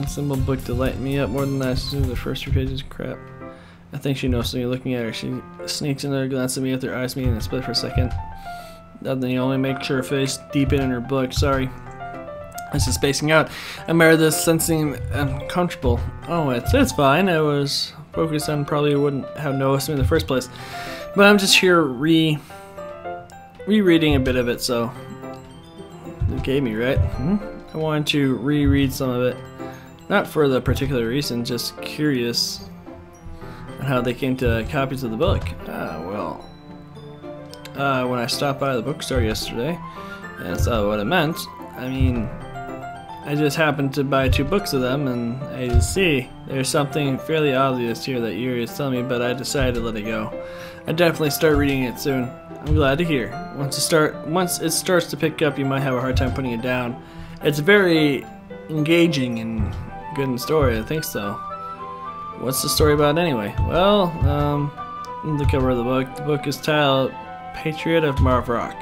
Symbol book to light me up more than that. The first few pages, crap. I think she knows me looking at her. She sneaks another glance at me with her eyes meeting and split for a second. Then you only make sure her face deep in her book. Sorry. This is spacing out. I admire this, sensing uncomfortable. Oh, it's fine. I was focused on probably wouldn't have noticed me in the first place. But I'm just here rereading a bit of it, so you gave me, right? I wanted to reread some of it. Not for the particular reason, just curious on how they came to copies of the book. When I stopped by the bookstore yesterday and saw what it meant, I mean, I just happened to buy 2 books of them, and I just see there's something fairly obvious here that Yuri is telling me, but I decided to let it go. I definitely start reading it soon. I'm glad to hear. Once it starts to pick up, you might have a hard time putting it down. It's very engaging and good story. I think so. What's the story about anyway? Well, the cover of the book. The book is titled Patriot of Marvak.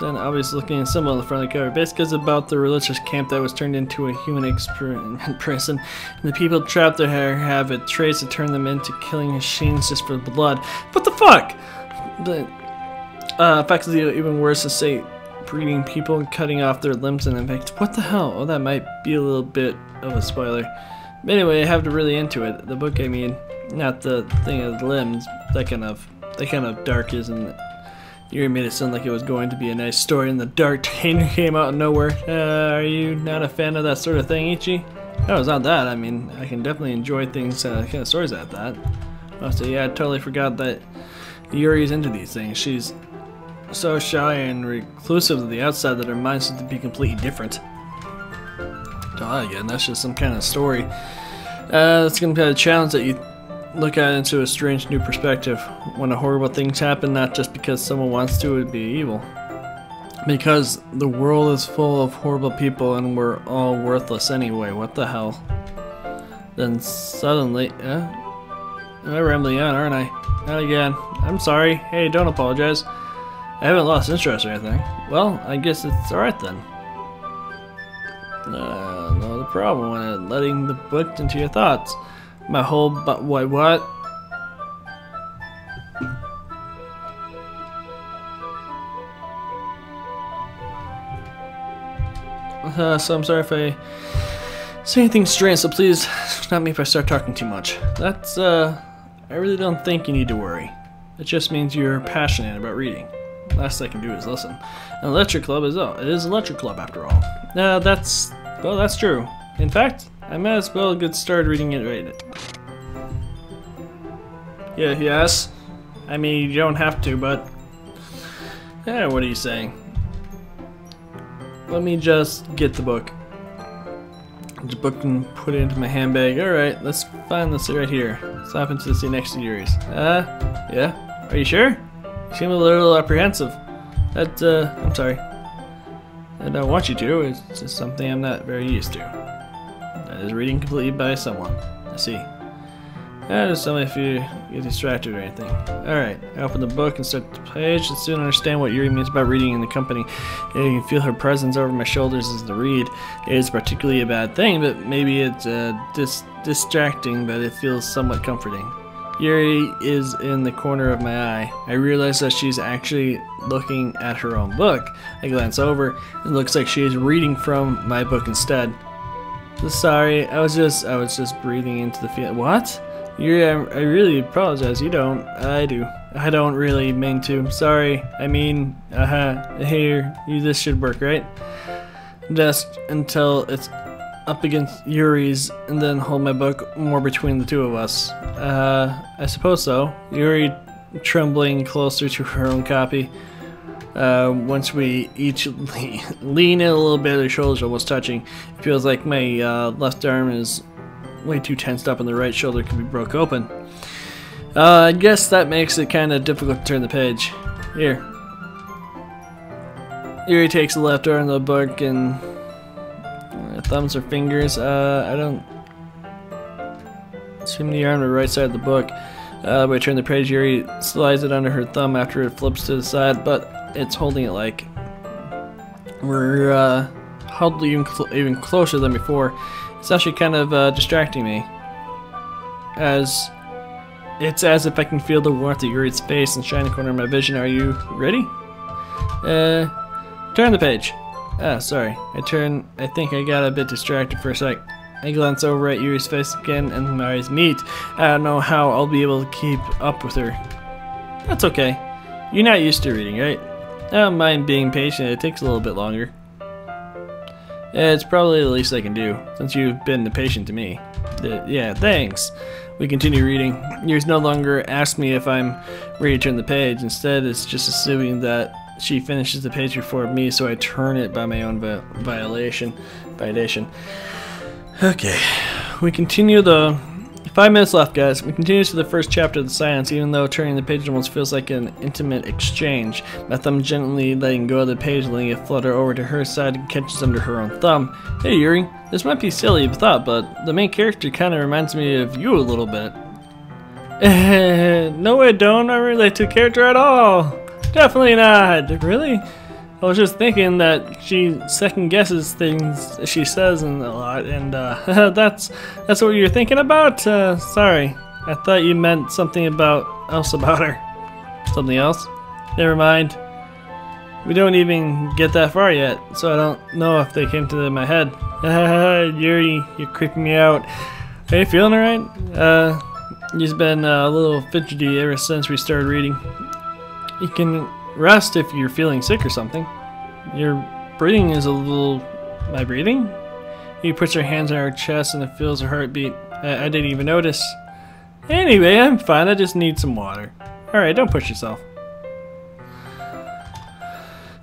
Then obviously looking at symbol on the front of the cover. Basically it's about the religious camp that was turned into a human experiment prison. And the people trapped there have a trace to turn them into killing machines just for blood. What the fuck? The fact is even worse to say breeding people and cutting off their limbs and infects. What the hell? Oh, that might be a little bit of a spoiler. But anyway, I have to really into it. The book, I mean, not the thing of the limbs. That kind of dark isn't it? You made it sound like it was going to be a nice story and the dark tainer came out of nowhere. Are you not a fan of that sort of thing, Ichi? No, it's not that. I mean, I can definitely enjoy things, kind of stories like that. Also, yeah, I totally forgot that Yuri's into these things. She's so shy and reclusive to the outside that her mind seems to be completely different. Oh, again, that's just some kind of story. It's going to be a challenge that you look at it into a strange new perspective. When horrible things happen, not just because someone wants to, it would be evil. Because the world is full of horrible people and we're all worthless anyway. What the hell? Then suddenly, I'm rambling on, aren't I? Not again. I'm sorry. Hey, don't apologize. I haven't lost interest or anything. Well, I guess it's alright then. No the problem when letting the book into your thoughts. My whole what? So I'm sorry if I say anything strange, so please stop me if I start talking too much. That's, I really don't think you need to worry. It just means you're passionate about reading. Last I can do is listen. And the lecture club is, it is a lecture club after all. That's true. In fact, I might as well get started reading it right. Yeah, yes. I mean, you don't have to, but... Yeah, what are you saying? Let me just get the book. Get the book and put it into my handbag. Alright, let's find this right here. Stop into the seat next to Yuri's. Yeah? Are you sure? You seem a little apprehensive. I'm sorry. I don't want you to, it's just something I'm not very used to. That is reading completely by someone. I see. Just tell me if you get distracted or anything. Alright, I open the book and start the page and soon understand what Yuri means about reading in the company. You can feel her presence over my shoulders as the read. It is particularly a bad thing, but maybe it's distracting, but it feels somewhat comforting. Yuri is in the corner of my eye. I realize that she's actually looking at her own book. I glance over. It looks like she is reading from my book instead. Sorry, I was just breathing into the field. What? Yuri, I really apologize. You don't. I do. I don't really mean to. Sorry. I mean, here, this should work, right? Just until it's up against Yuri's and then hold my book more between the two of us. I suppose so. Yuri trembling closer to her own copy. Once we each lean in a little bit, our shoulders almost touching. It feels like my left arm is way too tensed up and the right shoulder could be broke open. I guess that makes it kind of difficult to turn the page. Here. Yuri takes the left arm of the book and thumbs her fingers. I don't assume the arm on the right side of the book. When I turn the page, Yuri slides it under her thumb after it flips to the side, but it's holding it like we're huddled even closer than before. It's actually kind of distracting me. It's as if I can feel the warmth of Yuri's face and shiny corner of my vision. Are you ready? Turn the page. Sorry. I think I got a bit distracted for a sec. I glance over at Yuri's face again and my eyes meet. I don't know how I'll be able to keep up with her. That's okay. You're not used to reading, right? I don't mind being patient. It takes a little bit longer. It's probably the least I can do, since you've been patient to me. Yeah, thanks. We continue reading. Yuri's no longer asks me if I'm ready to turn the page. Instead, it's just assuming that she finishes the page before me, so I turn it by my own validation. Okay. We continue the 5 minutes left, guys. We continue to the first chapter of the silence, even though turning the page almost feels like an intimate exchange. My thumb gently letting go of the page, letting it flutter over to her side and catches under her own thumb. Hey Yuri, this might be silly thought, but the main character kind of reminds me of you a little bit. No, I don't. I relate to the character at all. Definitely not. Really? I was just thinking that she second guesses things she says a lot, and that's what you're thinking about. Sorry, I thought you meant something else about her. Something else? Never mind. We don't even get that far yet, so I don't know if they came to my head. Yuri, you're creeping me out. Are you feeling alright? You've been a little fidgety ever since we started reading. You can rest if you're feeling sick or something. Your breathing is a little... My breathing? He puts her hands on her chest and it feels her heartbeat. I didn't even notice. Anyway, I'm fine. I just need some water. Alright, don't push yourself.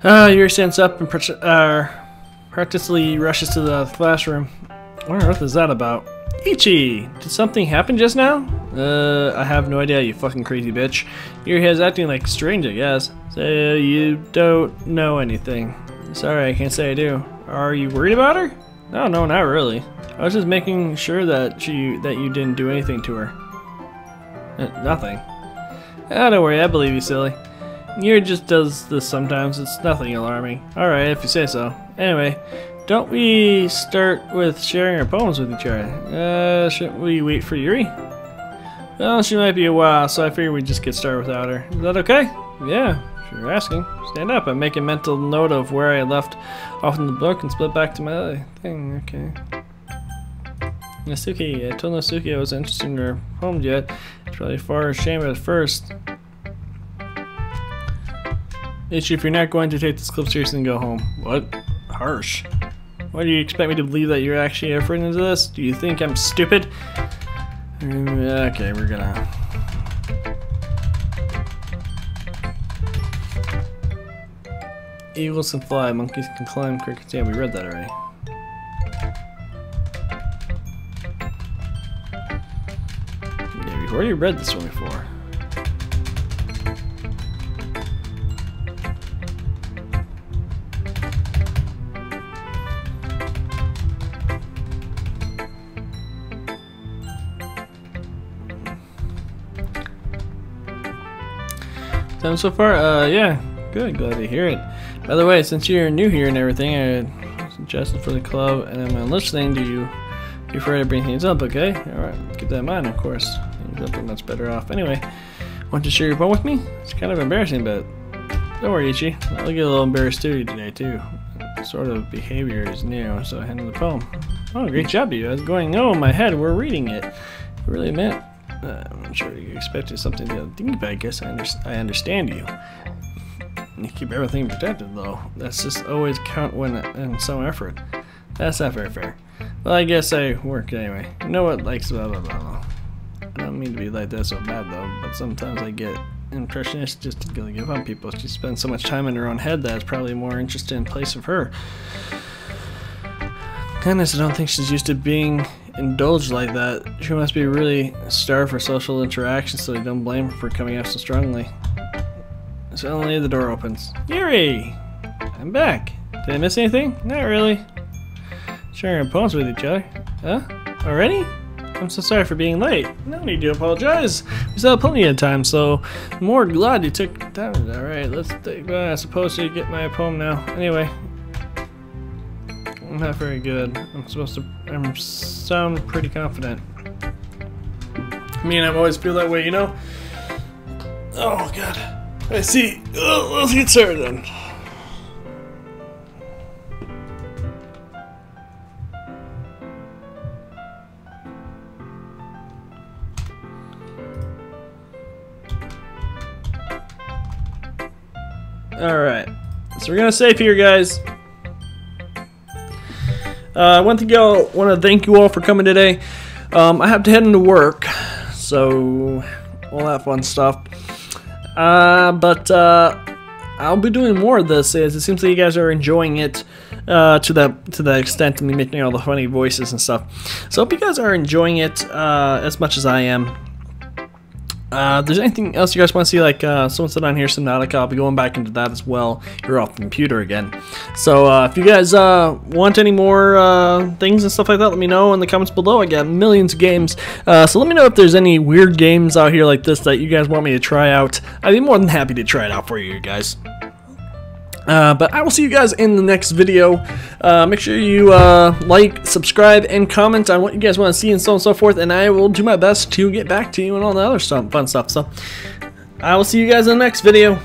Yuri stands up and practically rushes to the classroom. What on earth is that about? Ichi! Did something happen just now? I have no idea, you fucking crazy bitch. Your head's acting like strange, I guess. So you don't know anything. Sorry, I can't say I do. Are you worried about her? No, not really. I was just making sure that you didn't do anything to her. Nothing. Don't worry, I believe you, silly. Yuri just does this sometimes. It's nothing alarming. Alright, if you say so. Anyway, don't we start with sharing our poems with each other? Shouldn't we wait for Yuri? Well, she might be a while, so I figured we'd just get started without her. Is that okay? Yeah, if you're asking. Stand up. I'm making mental note of where I left off in the book and split back to my other thing. Okay. Nasuki, I told Nasuki I wasn't interested in her poems yet. It's probably far ashamed at first. Ichi, if you're not going to take this clip seriously, then go home. What? Harsh. Why do you expect me to believe that you're actually effort into this? Do you think I'm stupid? Okay, we're gonna... Eagles can fly, monkeys can climb, crickets... Yeah, we read that already. Yeah, we've already read this one before. Time so far? Yeah, good. Glad to hear it. By the way, since you're new here and everything, I suggested for the club, and then when listening, do you prefer to bring things up? Okay, all right, keep that in mind, of course. Things up are much better off. Anyway, want to share your poem with me? It's kind of embarrassing, but don't worry, Ichi. I'll get a little embarrassed too today too. Sort of behavior is new, so I handle the poem. Oh, great job, you! I was going, oh, in my head, we're reading it. It really meant. I'm not sure you expected something deep, but I guess I understand you. You keep everything protected, though. That's just always count when in some effort. That's not very fair. Well, I guess I work anyway. You know what? Like, blah, blah, blah, blah. I don't mean to be like that so bad, though, but sometimes I get impressionist just to give up on people. She spends so much time in her own head that it's probably more interested in place of her. Goodness, I don't think she's used to being indulged like that. She must be really starved for social interaction, so you don't blame her for coming out so strongly. Suddenly the door opens. Yuri! I'm back. Did I miss anything? Not really. Sharing our poems with each other. Huh? Already? I'm so sorry for being late. No need to apologize. We still have plenty of time, so I'm more glad you took time. Alright, let's take I suppose to get my poem now. Anyway. I'm not very good. I'm sound pretty confident. I mean, I always feel that way, you know? Oh, God. I see. Oh, let's get started then. Alright. So we're gonna save here, guys. One thing I want to thank you all for coming today. I have to head into work, so all that fun stuff. But I'll be doing more of this as it seems like you guys are enjoying it. to that extent, and me making all the funny voices and stuff. So I hope you guys are enjoying it as much as I am. If there's anything else you guys want to see, like someone said on here, Subnautica, I'll be going back into that as well. You're off the computer again. So if you guys want any more things and stuff like that, let me know in the comments below. I got millions of games. So let me know if there's any weird games out here like this that you guys want me to try out. I'd be more than happy to try it out for you guys. But I will see you guys in the next video. Make sure you like, subscribe, and comment on what you guys want to see and so on and so forth, and I will do my best to get back to you and all the other fun stuff. So I will see you guys in the next video.